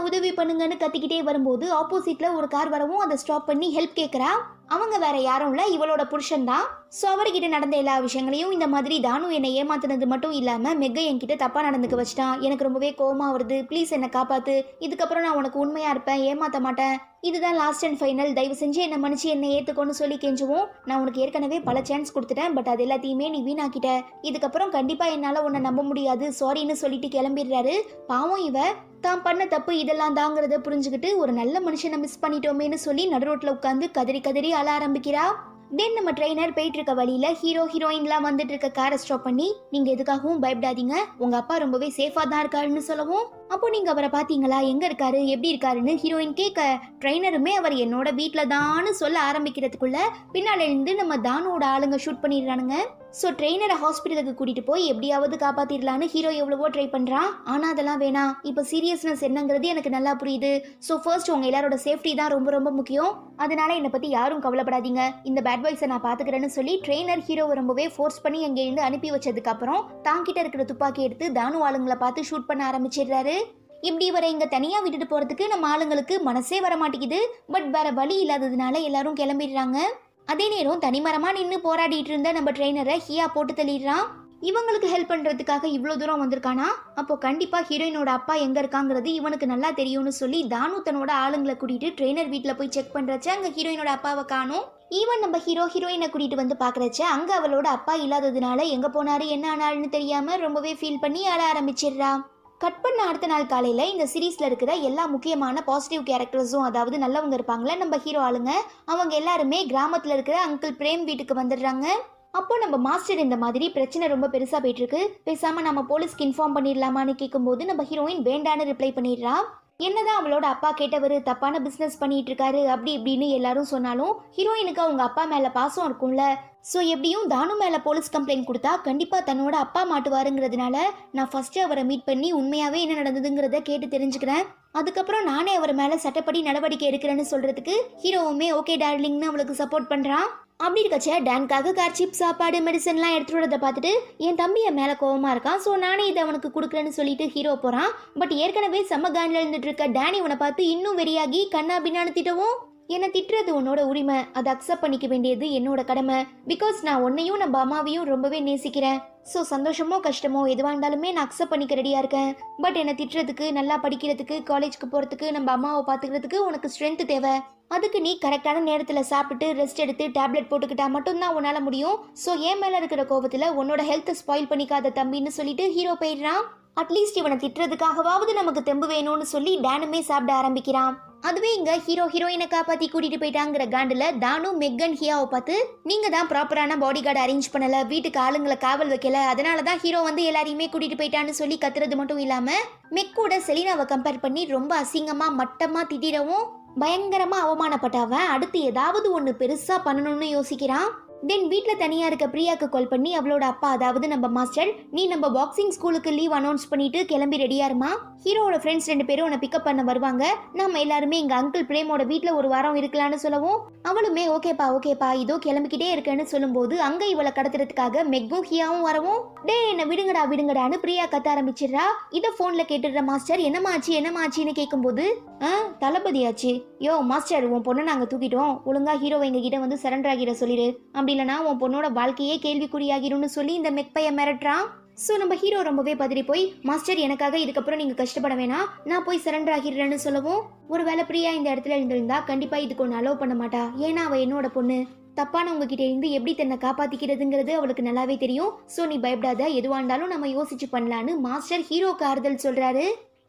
உதவி பண்ணுங்கன்னு கத்திக்கிட்டே வரும்போது ஆப்போசிட்ல ஒரு கார் வரவும் அதை ஸ்டாப் பண்ணி ஹெல்ப் கேட்கறா. அவங்க வேற யாரும் இல்ல, இவளோட புருஷன் தான். சோ அவர்கிட்ட நடந்த எல்லா விஷயங்களையும் இந்த மாதிரி தானு என்னை ஏமாத்துனது மட்டும் இல்லாம மெக்கை என்கிட்ட தப்பா நடந்துக்க வச்சிட்டான், எனக்கு ரொம்பவே கோவமா வருது, ப்ளீஸ் என்னை காப்பாத்து, இதுக்கப்புறம் நான் உனக்கு உண்மையா இருப்பேன், ஏமாத்த மாட்டேன், இதுதான் லாஸ்ட் அண்ட் ஃபைனல், தயவு செஞ்சு என்னை மன்னிச்சு என்னை ஏத்துக்கோன்னு சொல்லி கெஞ்சுவோம். நான் உனக்கு ஏற்கனவே பல சான்ஸ் கொடுத்துட்டேன், பட் அது எல்லாத்தையுமே நீ வீணாக்கிட்ட, இதுக்கப்புறம் கண்டிப்பா என்னால உன்னை நம்ப முடியாது, சாரின்னு சொல்லிட்டு கிளம்பிடுறாரு. பாவம் இவ தான் பண்ண தப்பு இதெல்லாம் தாங்கிறத புரிஞ்சுக்கிட்டு ஒரு நல்ல மனுஷனை மிஸ் பண்ணிட்டோமேன்னு சொல்லி நடு ரோட்ல உட்காந்து கதறி கதறி அழ ஆரம்பிக்கிறா. தென் நம்ம ட்ரெயினர் போயிட்டு இருக்க வழியில ஹீரோ ஹீரோயின்லாம் வந்துட்டு இருக்க காரை ஸ்டாப் பண்ணி, நீங்க எதுக்காகவும் பயப்படாதீங்க, உங்க அப்பா ரொம்பவே சேஃபா தான் இருக்காருன்னு சொல்லவும், அப்போ நீங்க அவரை பாத்தீங்களா, எங்க இருக்காரு, எப்படி இருக்காருன்னு ஹீரோயின் கேட்க, ட்ரெயினருமே அவர் என்னோட வீட்டுல தான்னு சொல்ல ஆரம்பிக்கிறதுக்குள்ள பின்னால இருந்து நம்ம தானோட ஆளுங்க ஷூட் பண்ணிடுறானுங்க. ஸோ ட்ரெயினரை ஹாஸ்பிட்டலுக்கு கூட்டிட்டு போய் எப்படியாவது காப்பாத்திடலான்னு ஹீரோ எவ்வளவோ ட்ரை பண்றான். ஆனா அதெல்லாம் வேணாம், இப்போ சீரியஸ்னஸ் என்னங்கிறது எனக்கு நல்லா புரியுது. ஸோ ஃபர்ஸ்ட் உங்க எல்லாரோட சேஃப்டி தான் ரொம்ப ரொம்ப முக்கியம், அதனால என்னை பத்தி யாரும் கவலைப்படாதீங்க, இந்த பேட் பாய்ஸை நான் பாத்துக்கிறேன்னு சொல்லி ட்ரெயினர் ஹீரோவை ரொம்பவே ஃபோர்ஸ் பண்ணி அங்கே இருந்து அனுப்பி வச்சதுக்கு அப்புறம் தாங்கிட்ட இருக்கிற துப்பாக்கி எடுத்து தானு ஆளுங்களை பார்த்து ஷூட் பண்ண ஆரம்பிச்சிடுறாரு. இப்படி வர இங்க தனியா விட்டுட்டு போறதுக்கு நம்ம ஆளுங்களுக்கு மனசே வர மாட்டேங்குது. பட் வேற வழி இல்லாததுனால எல்லாரும் கிளம்பிடுறாங்க. அதே நேரம் தனிமரமா நின்று போராடிட்டு இருந்த நம்ம ட்ரெயினரை ஹியா போட்டு தள்ளிடுறான். இவங்களுக்கு ஹெல்ப் பண்றதுக்காக இவ்வளோ தூரம் வந்திருக்கானா, அப்போ கண்டிப்பா ஹீரோயினோட அப்பா எங்க இருக்காங்கிறது இவனுக்கு நல்லா தெரியும்னு சொல்லி தானு தன்னோட ஆளுங்களை கூட்டிட்டு ட்ரெயினர் வீட்டுல போய் செக் பண்றச்ச அங்க ஹீரோயினோட அப்பாவை காணும். ஈவன் நம்ம ஹீரோயினை கூட்டிட்டு வந்து பாக்குறச்ச அங்க அவளோட அப்பா இல்லாததுனால எங்க போனாரு என்ன ஆனாருன்னு தெரியாம ரொம்பவே ஃபீல் பண்ணி அழ ஆரம்பிச்சிடுறா. கட் பண்ண அடுத்த நாள் காலையில இந்த சீரீஸ்ல இருக்கிற எல்லா முக்கியமான பாசிட்டிவ் கேரக்டர்ஸும், அதாவது நல்லவங்க இருப்பாங்களே நம்ம ஹீரோ ஆளுங்க, அவங்க எல்லாருமே கிராமத்துல இருக்கிற அங்கிள் பிரேம் வீட்டுக்கு வந்துடுறாங்க. அப்போ நம்ம மாஸ்டர் இந்த மாதிரி பிரச்சனை ரொம்ப பெருசா போயிட்டு இருக்கு, பேசாம நம்ம போலீஸ்க்கு இன்ஃபார்ம் பண்ணிடலாமான்னு கேட்கும்போது நம்ம ஹீரோயின் வேண்டான்னு ரிப்ளை பண்ணிடுறா. என்னதான் அவளோட அப்பா கேட்டவர் தப்பான பிசினஸ் பண்ணிட்டு இருக்காரு அப்படி இப்படின்னு எல்லாரும் சொன்னாலும் ஹீரோயினுக்கு அவங்க அப்பா மேல பாசம் இருக்கும்ல. ஸோ எப்படியும் தானு மேல போலீஸ் கம்ப்ளைண்ட் கொடுத்தா கண்டிப்பா தன்னோட அப்பா மாட்டுவாருங்கிறதுனால நான் ஃபர்ஸ்ட் அவரை மீட் பண்ணி உண்மையாவே என்ன நடந்ததுங்கிறத கேட்டு தெரிஞ்சுக்கிறேன், அதுக்கப்புறம் நானே அவர் மேல சட்டப்படி நடவடிக்கை எடுக்கிறேன்னு சொல்றதுக்கு ஹீரோவுமே ஓகே டார்லிங்னு அவளுக்கு சப்போர்ட் பண்றான். அப்படி இருக்கச்ச டான்காக கார்ச்சிப் சாப்பாடு மெடிசன்லாம் எடுத்துட்டு வரதை பார்த்துட்டு என் தம்பி என் மேலே கோவமா இருக்கான், ஸோ நானே இதை அவனுக்கு கொடுக்குறேன்னு சொல்லிட்டு ஹீரோ போகிறான். பட் ஏற்கனவே செம்ம காண்டில் இருந்துட்டு இருக்க டேனி இவனை பார்த்து இன்னும் வெறியாகி கண்ணா பின்னான்னு திட்டவும், என்னை திட்டுறது உன்னோட உரிமை, அதை அக்செப்ட் பண்ணிக்க வேண்டியது என்னோட கடமை, பிகாஸ் நான் உன்னையும் நம்ம அம்மாவையும் ரொம்பவே நேசிக்கிறேன். ஸோ சந்தோஷமோ கஷ்டமோ எதுவாக இருந்தாலுமே நான் அக்செப்ட் பண்ணிக்க ரெடியாக இருக்கேன். பட் என்னை திட்டுறதுக்கு, நல்லா படிக்கிறதுக்கு, காலேஜுக்கு போகிறதுக்கு, நம்ம அம்மாவை பார்த்துக்கிறதுக்கு உனக்கு ஸ்ட்ரென்த் தேவை. அதுக்கு நீ கரெக்டான நேரத்தில் சாப்பிட்டு ரெஸ்ட் எடுத்து டேப்லெட் போட்டுக்கிட்டா மட்டும்தான் உன்னால் முடியும். ஸோ என் மேலே இருக்கிற கோபத்தில் உன்னோட ஹெல்த்தை ஸ்பாயில் பண்ணிக்காத தம்பின்னு சொல்லிட்டு ஹீரோ போயிடுறான். அட்லீஸ்ட் இவனை திட்டுறதுக்காகவாவது நமக்கு தெம்பு வேணும்னு சொல்லி டேனுமே சாப்பிட ஆரம்பிக்கிறான். அதுவே இங்க ஹீரோயினை காப்பாத்தி கூட்டிட்டு போயிட்டாங்கிற காண்டுல தானு மெக்கன் ஹியாவை பார்த்து, நீங்க தான் ப்ராப்பரான பாடி கார்டு அரேஞ்ச் பண்ணல, வீட்டுக்கு ஆளுங்களை காவல் வைக்கல, அதனாலதான் ஹீரோ வந்து எல்லாரையுமே கூட்டிட்டு போயிட்டான்னு சொல்லி கத்துறது மட்டும் இல்லாம மெக்கோட செலினாவை கம்பேர் பண்ணி ரொம்ப அசிங்கமா மட்டமா திட்டிடவும் பயங்கரமா அவமானப்பட்டவன் அடுத்து ஏதாவது ஒண்ணு பெருசா பண்ணணும்னு யோசிக்கிறான். தென் வீட்டில் தனியாக இருக்க பிரியாக்கு கால் பண்ணி அவளோட அப்பா அதாவது நம்ம மாஸ்டர், நீ நம்ம பாக்ஸிங் ஸ்கூலுக்கு லீவ் அனௌன்ஸ் பண்ணிட்டு கிளம்பி ரெடியா இருமா, ஹீரோட ஃப்ரெண்ட்ஸ் 2 பேரும் உன்னை பிக்கப் பண்ண வருவாங்க, நம்ம எல்லாருமே எங்க அங்கிள் பிரேமோட வீட்டில் ஒரு வாரம் இருக்கலாம்னு சொல்லவும் அவளுமே ஓகேப்பா இதோ கிளம்பிக்கிட்டே இருக்கேன்னு சொல்லும்போது அங்க இவளை கடத்துறதுக்காக மெக்கும் ஹியாவும் வரவும், டே என்ன விடுங்கடான்னு பிரியா கத்த ஆரம்பிச்சிடுறா. இதை போன்ல கேட்டுடுற மாஸ்டர் என்னமாச்சின்னு கேட்கும்போது, தளபதியாச்சு, யோ மாஸ்டர் உன் பொண்ணை நாங்க தூக்கிட்டோம், ஒழுங்கா ஹீரோவை எங்க கிட்ட வந்து சரண்டர் ஆகிட சொல்லிடு, அப்படி இல்லைனா உன் பொண்ணோட வாழ்க்கையே கேள்விக்குறியாகிரும்னு சொல்லி இந்த மெக்பைய மிரட்டுறான். ஸோ நம்ம ஹீரோ ரொம்பவே பதறி போய், மாஸ்டர் எனக்காக இதுக்கப்புறம் நீங்க கஷ்டப்பட வேணாம், நான் போய் சரண்டர் ஆகிடுறேன்னு சொல்லவும், ஒருவேளை பிரியா இந்த இடத்துல இருந்திருந்தா கண்டிப்பா இதுக்கு ஒன்று அலோவ் பண்ண மாட்டா, ஏன்னா அவ என்னோட பொண்ணு, தப்பான உங்ககிட்ட இருந்து எப்படி தன்னை காப்பாத்திக்கிறதுங்கிறது அவளுக்கு நல்லாவே தெரியும். ஸோ நீ பயப்படாத, எதுவா இருந்தாலும் நம்ம யோசிச்சு பண்ணலான்னு மாஸ்டர் ஹீரோக்கு ஆறுதல் சொல்றாரு.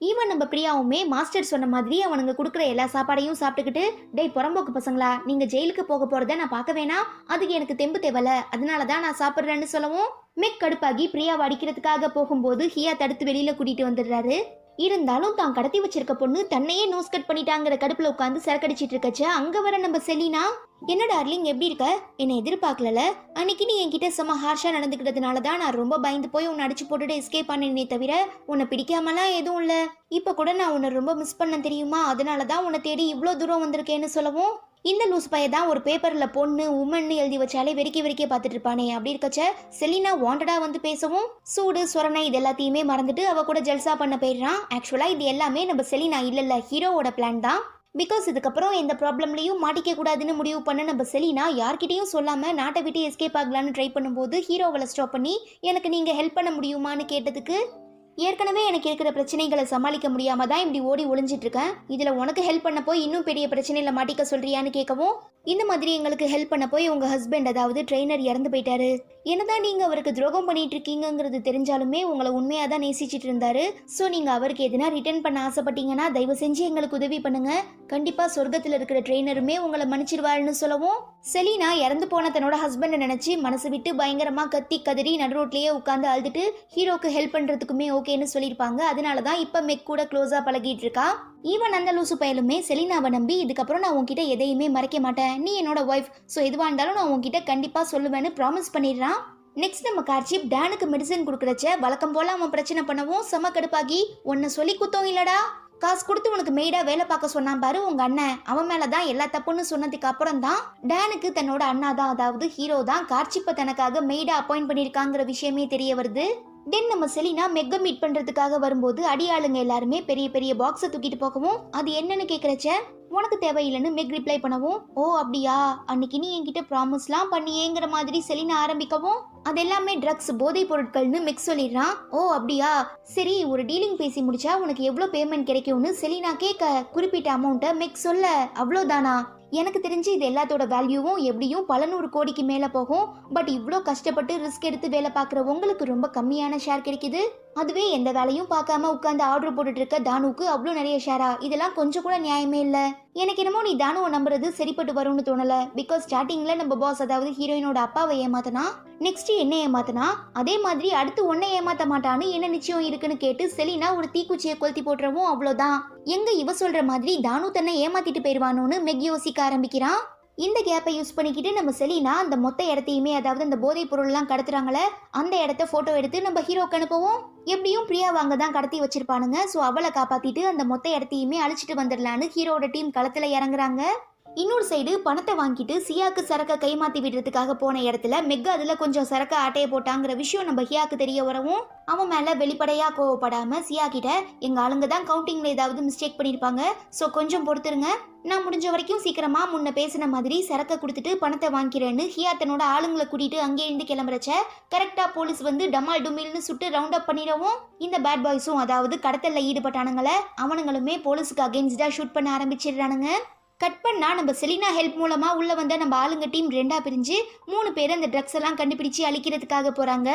ஈவன் நம்ம பிரியாவுமே மாஸ்டர் சொன்ன மாதிரி அவனுங்க கொடுக்குற எல்லா சாப்பாடையும் சாப்பிட்டுக்கிட்டு, டேய் புறம்போக்கு பசங்களா, நீங்க ஜெயிலுக்கு போக போறத நான் பார்க்க வேணாம், அதுக்கு எனக்கு தெம்பு தேவல, அதனாலதான் நான் சாப்பிட்றேன்னு சொல்லவும் மெக் கடுப்பாகி பிரியாவை அடிக்கிறதுக்காக போகும்போது ஹியா தடுத்து வெளியில கூட்டிட்டு வந்துடுறாரு. இருந்தாலும் தான் கடத்தி வச்சிருக்க பொண்ணு தன்னையே நோஸ் கட் பண்ணிட்டாங்கிற கடுப்புல உட்காந்து சரக்கடிச்சிட்டு இருக்கச்ச அங்க வர நம்ம செலினா, என்ன டார்லிங் எப்படி இருக்க, என்னை எதிர்பார்க்கல, அன்னைக்கு நீ என்கிட்ட செம்ம ஹார்ஷா நடந்துக்கிட்டதுனாலதான் நான் ரொம்ப பயந்து போய் உன்னை அடிச்சு போட்டுட்டு எஸ்கேப் பண்ணேனே தவிர உன்னை பிடிக்காமலாம் எதுவும் இல்ல, இப்ப கூட நான் உன்னை ரொம்ப மிஸ் பண்ண தெரியுமா, அதனாலதான் உன்னை தேடி இவ்வளோ தூரம் வந்திருக்கேன்னு சொல்லவும், இந்த லூஸ் பைய தான் ஒரு பேப்பர்ல பொண்ணு உமன்னு எழுதி வச்சாலே வெறிக்க பார்த்துட்டு இருப்பானே, அப்படி இருக்கச்ச செலினா வாண்டடா வந்து பேசவும் சூடு சொரணை இது எல்லாத்தையுமே மறந்துட்டு அவ கூட ஜல்சா பண்ண போயிடுறான். ஆக்சுவலா இது எல்லாமே நம்ம செலினா இல்ல ஹீரோவோட பிளான் தான். பிகாஸ் இதுக்கப்புறம் எந்த ப்ராப்ளம்லையும் மாட்டிக்க கூடாதுன்னு முடிவு பண்ண நம்ம செலினா யார்கிட்டையும் சொல்லாம நாட்டை விட்டு எஸ்கேப் ஆகலான்னு ட்ரை பண்ணும்போது ஹீரோவை ஸ்டாப் பண்ணி, எனக்கு நீங்க ஹெல்ப் பண்ண முடியுமான்னு கேட்டதுக்கு, ஏற்கனவே எனக்கு இருக்கிற பிரச்சனைகளை சமாளிக்க முடியாம தான் இப்படி ஓடி ஒளிஞ்சிட்டு இருக்கேன், இதுல உனக்கு ஹெல்ப் பண்ண போய் இன்னும் பெரிய பிரச்சனையில மாட்டிக்க சொல்றியான்னு கேட்கவும், இந்த மாதிரி எங்களுக்கு ஹெல்ப் பண்ண போய் உங்க ஹஸ்பண்ட் அதாவது ட்ரெயினர் இறந்து போயிட்டாரு. என்னதான் நீங்க அவருக்கு துரோகம் பண்ணிட்டு இருக்கீங்கிறது தெரிஞ்சாலுமே உங்களை உண்மையா தான் நேசிச்சிட்டு இருந்தாரு. ஸோ நீங்க அவருக்கு எதுனா ரிட்டர்ன் பண்ண ஆசைப்பட்டீங்கன்னா தயவு செஞ்சு எங்களுக்கு உதவி பண்ணுங்க. கண்டிப்பா சொர்க்கத்துல இருக்கிற ட்ரெயினருமே உங்களை மன்னிச்சிருவாருன்னு சொல்லவும் செலினா இறந்து போன தன்னோட ஹஸ்பண்டை நினைச்சு மனசு விட்டு பயங்கரமா கத்தி கதறி நடு ரோட்லயே உட்காந்து அழுதுட்டு ஹீரோக்கு ஹெல்ப் பண்றதுக்குமே ஓகேன்னு சொல்லியிருப்பாங்க. அதனாலதான் இப்ப மெக் கூட க்ளோஸா பழகிட்டு இருக்கா. ஈவன் அந்த லூசு பயலுமே செலினாவை நம்பி இதுக்கப்புறம் நான் உன்கிட்ட எதையுமே மறைக்க மாட்டேன், நீ என்னோட ஒய்ஃப், ஸோ எதுவாக இருந்தாலும் நான் உன்கிட்ட கண்டிப்பா சொல்லுவேன்னு ப்ராமிஸ் பண்ணிடுறான். நெக்ஸ்ட் நம்ம கார்ச்சிப் டேனுக்கு மெடிசன் கொடுக்குறச்ச வழக்கம் போல அவன் பிரச்சனை பண்ணவும் செம கடுப்பாகி, உன்னை சொல்லி குத்தம் இல்லடா, காசு கொடுத்து உனக்கு மெய்டா வேலை பார்க்க சொன்னான் பாரு உங்க அண்ணன், அவன் மேலதான் எல்லா தப்புன்னு சொன்னதுக்கு அப்புறம் தான் டேனுக்கு தன்னோட அண்ணா தான் அதாவது ஹீரோ தான் கார்ச்சிப்பை தனக்காக மெய்டா அப்பாயிண்ட் பண்ணிருக்காங்கிற விஷயமே தெரிய வருது. தென் நம்ம செலினா மெக்க மீட் பண்றதுக்காக வரும்போது அடியாளுங்க எல்லாருமே பெரிய பெரிய பாக்ஸை தூக்கிட்டு போகவும் அது என்னன்னு கேக்குறச்ச உனக்கு தேவையில்லைன்னு மெக் ரிப்ளை பண்ணவும், ஓ அப்படியா, அன்னைக்கு நீ என்கிட்ட ப்ராமிஸ்லாம் பண்ணியேங்கிற மாதிரி செலினா ஆரம்பிக்கவும் அது எல்லாமே ட்ரக்ஸ் போதை பொருட்கள்னு மெக் சொல்லிடுறான். ஓ அப்படியா, சரி ஒரு டீலிங் பேசி முடிச்சா உனக்கு எவ்வளவு பேமெண்ட் கிடைக்கும்னு செலினா கேட்க குறிப்பிட்ட அமௌண்ட்டை மெக் சொல்ல, அவ்வளோதானா, எனக்கு தெரிஞ்சு இது எல்லாத்தோட வேல்யூவும் எப்படியும் பல 100 கோடிக்கு மேல போகும். பட் இவ்வளோ கஷ்டப்பட்டு ரிஸ்க் எடுத்து வேலை பார்க்குற உங்களுக்கு ரொம்ப கம்மியான ஷேர் கிடைக்குது, அதுவே எந்த வேலையும் பார்க்காம உட்காந்து ஆர்டர் போட்டுட்டு இருக்க தானுக்கு அவ்வளோ நிறைய ஷேரா, இதெல்லாம் கொஞ்சம் கூட நியாயமே இல்லை. எனக்கு என்னமோ நீ தானுவை நம்புறது சரிப்பட்டு வரும்னு தோணல. பிகாஸ் ஸ்டார்டிங்ல நம்ம பாஸ் அதாவது ஹீரோயினோட அப்பாவை ஏமாத்தனா, நெக்ஸ்ட் என்ன ஏமாத்தனா, அதே மாதிரி அடுத்து உன்னை ஏமாத்த மாட்டான்னு என்ன நிச்சயம் இருக்குன்னு கேட்டு செலினா ஒரு தீக்குச்சியை கொளுத்தி போட்டுறவும் அவ்வளோதான். எங்க இவ சொல்ற மாதிரி தானு தன்னை ஏமாத்திட்டு போயிருவானோன்னு மெக் யோசிக்க ஆரம்பிக்கிறான். இந்த கேப்பை யூஸ் பண்ணிக்கிட்டு நம்ம செலினா அந்த மொத்த இடத்தையுமே அதாவது அந்த போதைப் பொருள்லாம் கடத்துறாங்களே அந்த இடத்த போட்டோ எடுத்து நம்ம ஹீரோக்கு அனுப்புவோம். எப்படியும் பிரியா வாங்க தான் கடத்தி வச்சிருப்பானுங்க. ஸோ அவளை காப்பாத்திட்டு அந்த மொத்த இடத்தையுமே அழிச்சிட்டு வந்துடலான்னு ஹீரோட டீம் களத்துல இறங்குறாங்க. இன்னொரு சைடு பணத்தை வாங்கிட்டு சியாக்கு சரக்கை கைமாத்தி விடுறதுக்காக போன இடத்துல மெக் அதுல கொஞ்சம் சரக்க ஆட்டையை போட்டாங்கிற விஷயம் நம்ம ஹியாக்கு தெரிய வரவும் அவன் மேல வெளிப்படையா கோவப்படாம சியா கிட்ட எங்க ஆளுங்க தான் கவுண்டிங்ல ஏதாவது மிஸ்டேக் பண்ணிருப்பாங்க, ஸோ கொஞ்சம் பொறுத்துருங்க, நான் முடிஞ்ச வரைக்கும் சீக்கிரமா முன்ன பேசின மாதிரி சரக்கை கொடுத்துட்டு பணத்தை வாங்கிக்கிறேன்னு ஹியா தன்னோட ஆளுங்களை கூட்டிட்டு அங்கே இருந்து கிளம்புறச்ச கரெக்டா போலீஸ் வந்து டமால் டுமில்னு சுட்டு ரவுண்ட் அப் பண்ணிடவும் இந்த பேட் பாய்ஸும் அதாவது கடத்தல்ல ஈடுபட்டானுங்கள அவனுங்களுமே போலீஸுக்கு அகெயின்ஸ்டா ஷூட் பண்ண ஆரம்பிச்சிடுறானுங்க. கட் பண்ணா நம்ம செலினா ஹெல்ப் மூலமா உள்ள வந்த நம்ம ஆளுங்க டீம் 2ஆ பிரிஞ்சு 3 பேர் அந்த ட்ரக்ஸ் எல்லாம் கண்டுபிடிச்சு அழிக்கிறதுக்காக போறாங்க.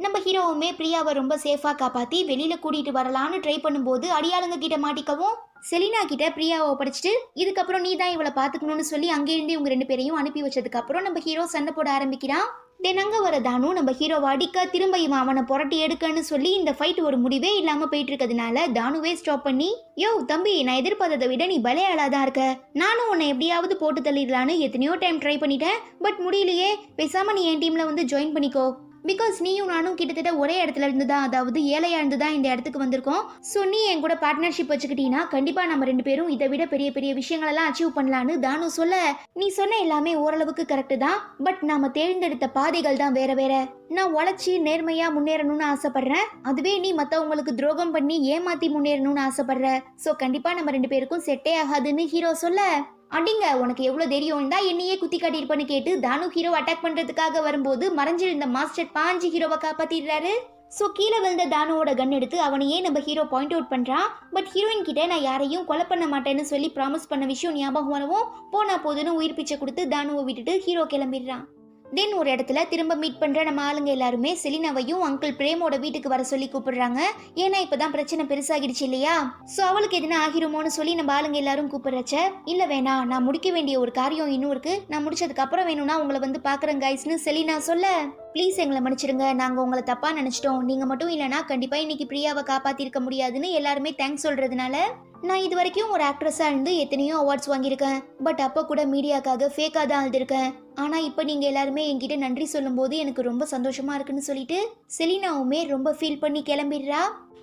நம்ம ஹீரோவுமே பிரியாவை ரொம்ப சேஃபா காப்பாத்தி வெளியில கூட்டிட்டு வரலான்னு ட்ரை பண்ணும்போது அடியாளுங்க கிட்ட மாட்டிக்கவும் செலினா கிட்ட பிரியாவை படிச்சுட்டு இதுக்கப்புறம் நீ தான் இவளை பாத்துக்கணும்னு சொல்லி அங்கேருந்து இவங்க 2 பேரையும் அனுப்பி வச்சதுக்கு அப்புறம் நம்ம ஹீரோ சண்டை போட ஆரம்பிக்கிறான். தென் அங்க வர தானு நம்ம ஹீரோவை அடிக்க திரும்ப இவன் அவனை புரட்டி எடுக்கன்னு சொல்லி இந்த ஃபைட் ஒரு முடிவே இல்லாம போயிட்டு இருக்கிறதுனால தானுவே ஸ்டாப் பண்ணி, யோ தம்பி, நான் எதிர்பார்த்ததை விட நீ பலையாளாதான் இருக்க, நானும் உன்னை எப்படியாவது போட்டு தள்ளிடலான்னு எத்தனையோ டைம் ட்ரை பண்ணிட்டேன், பட் முடியலையே, பேசாம நீ என் டீம்ல வந்து ஜாயின் பண்ணிக்கோ. பிகாஸ் நீயும் நானும் கிட்டத்தட்ட ஒரே இடத்துல இருந்து தான் அதாவது ஏழையா இருந்து தான் இந்த இடத்துக்கு வந்திருக்கோம். ஸோ நீ என் கூட பார்ட்னர்ஷிப் வச்சுக்கிட்டீங்கன்னா கண்டிப்பா நம்ம 2 பேரும் இதை விட பெரிய பெரிய விஷயங்களெல்லாம் அச்சீவ் பண்ணலான்னு தானு சொல்ல, நீ சொன்ன எல்லாமே ஓரளவுக்கு கரெக்டு தான், பட் நாம தேர்ந்தெடுத்த பாதைகள் தான் வேற வேற. நான் உழைச்சி நேர்மையா முன்னேறணும்னு ஆசைப்படுறேன், அதுவே நீ மத்தவங்களுக்கு துரோகம் பண்ணி ஏமாத்தி முன்னேறணும்னு ஆசைப்படுற. ஸோ கண்டிப்பா நம்ம 2 பேருக்கும் செட்டே ஆகாதுன்னு ஹீரோ சொல்ல, அடிங்க உனக்கு எவ்வளவு தெரியும் தான் என்னையே குத்தி காட்டியிருப்பேன்னு கேட்டு தானு ஹீரோ அட்டாக் பண்றதுக்காக வரும்போது மறைஞ்சிருந்த மாஸ்டர் பாஞ்சு ஹீரோவை காப்பாத்திடுறாரு. ஸோ கீழே விழுந்த தானுவோட கன் எடுத்து அவனையே நம்ம ஹீரோ பாயிண்ட் அவுட் பண்றான். பட் ஹீரோயின் கிட்ட நான் யாரையும் கொலை பண்ண மாட்டேன்னு சொல்லி ப்ராமிஸ் பண்ண விஷயம் ஞாபகம் வரவும் போனா போதுன்னு உயிர் பிச்சை கொடுத்து தானுவை விட்டுட்டு ஹீரோ கிளம்பிடுறான். தென் ஒரு இடத்துல திரும்ப மீட் பண்ற நம்ம ஆளுங்க எல்லாருமே செலினாவையும் அங்கிள் பிரேமோட வீட்டுக்கு வர சொல்லி கூப்பிடுறாங்க. ஏன்னா இப்பதான் பிரச்சனை பெருசாகிடுச்சு இல்லையா, சோ அவளுக்கு எதுனா ஆகிருமோன்னு சொல்லி நம்ம ஆளுங்க எல்லாரும் கூப்பிடுறச்ச, இல்ல வேணா, நான் முடிக்க வேண்டிய ஒரு காரியம் இன்னும் இருக்கு, நான் முடிச்சதுக்கு அப்புறம் வேணும்னா உங்களை வந்து பாக்குறேன் கைஸ்னு செலினா சொல்ல, ப்ளீஸ் எங்களை மன்னிச்சிடுங்க, நாங்க உங்களை தப்பா நினைச்சிட்டோம், நீங்க மட்டும் இல்லைனா கண்டிப்பா இன்னைக்கு பிரியாவை காப்பாத்திருக்க முடியாதுன்னு எல்லாருமே தேங்க்ஸ் சொல்றதுனால, நான் இது வரைக்கும் ஒரு ஆக்ட்ரஸா இருந்து எத்தனையோ அவார்ட்ஸ் வாங்கியிருக்கேன், பட் அப்போ கூட மீடியாக்காக ஃபேக்கா தான் எழுதிருக்கேன், ஆனா இப்போ நீங்க எல்லாருமே என்கிட்ட நன்றி சொல்லும் போது எனக்கு ரொம்ப சந்தோஷமா இருக்குன்னு சொல்லிட்டு செலினாவுமே ரொம்ப ஃபீல் பண்ணி கிளம்பிடுறா.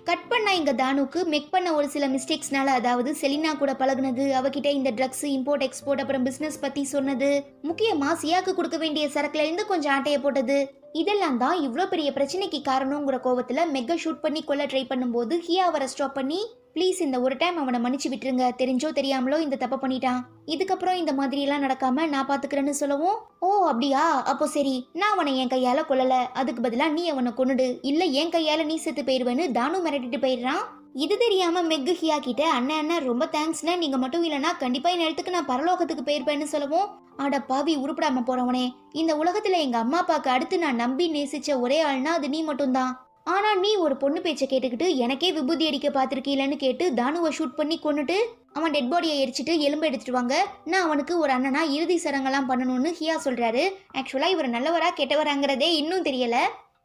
கட் பண்ணா இங்க தானுக்கு மெக் பண்ண ஒரு சில மிஸ்டேக்ஸ்னால அதாவது செலினா கூட பழகுனது, அவகிட்ட இந்த ட்ரக்ஸ் இம்போர்ட் எக்ஸ்போர்ட் அப்புறம் பிசினஸ் பத்தி சொன்னது, முக்கியமா சியாக்கு கொடுக்க வேண்டிய சரக்குல இருந்து கொஞ்சம் ஆட்டைய போட்டது, இதெல்லாம் தான் இவ்வளோ பெரிய பிரச்சனைக்கு காரணங்கிற கோவத்துல மெக்க ஷூட் பண்ணி கொல்ல ட்ரை பண்ணும்போது ஹியா அவரை ஸ்டாப் பண்ணி, ப்ளீஸ் இந்த ஒரு டைம் அவனை மன்னிச்சு விட்டுருங்க, தெரிஞ்சோ தெரியாமலோ இந்த தப்பை பண்ணிட்டான், இதுக்கப்புறம் இந்த மாதிரி எல்லாம் நடக்காம நான் பாத்துக்கிறேன்னு சொல்லவும், ஓ அப்படியா, அப்போ சரி, நான் அவனை என் கையால கொல்லல, அதுக்கு பதிலா நீ அவனை கொன்னுடு, இல்ல என் கையால நீ செத்து போயிருவேன்னு தானு மிரட்டிட்டு போயிடுறான். இது தெரியாம மெக்கு ஹியா கிட்ட அண்ணன் அண்ணன் ரொம்ப தேங்க்ஸ்ண்ணே, நீங்க மட்டும் இல்லைன்னா கண்டிப்பா என் இடத்துக்கு நான் பரலோகத்துக்கு போயிருப்பேன்னு சொல்லவும், அட பாவி உருப்படாம போறவனே, இந்த உலகத்துல எங்க அம்மா அப்பாக்கு அடுத்து நான் நம்பி நேசிச்ச ஒரே ஆள்னா அது நீ மட்டும்தான். ஆனா நீ ஒரு பொண்ணு பேச்சை கேட்டுக்கிட்டு எனக்கே விபூதி அடிக்க பாத்திருக்கீலன்னு கேட்டு தானுவை ஷூட் பண்ணி கொன்னுட்டு அவன் டெட் பாடியை எரிச்சிட்டு எலும்பு எடுத்துட்டு வாங்க, நான் அவனுக்கு ஒரு அண்ணனா இறுதி சடங்கெல்லாம் பண்ணணும்னு ஹியா சொல்றாரு. ஆக்சுவலா இவர் நல்லவரா கெட்டவராங்கிறதே இன்னும் தெரியல.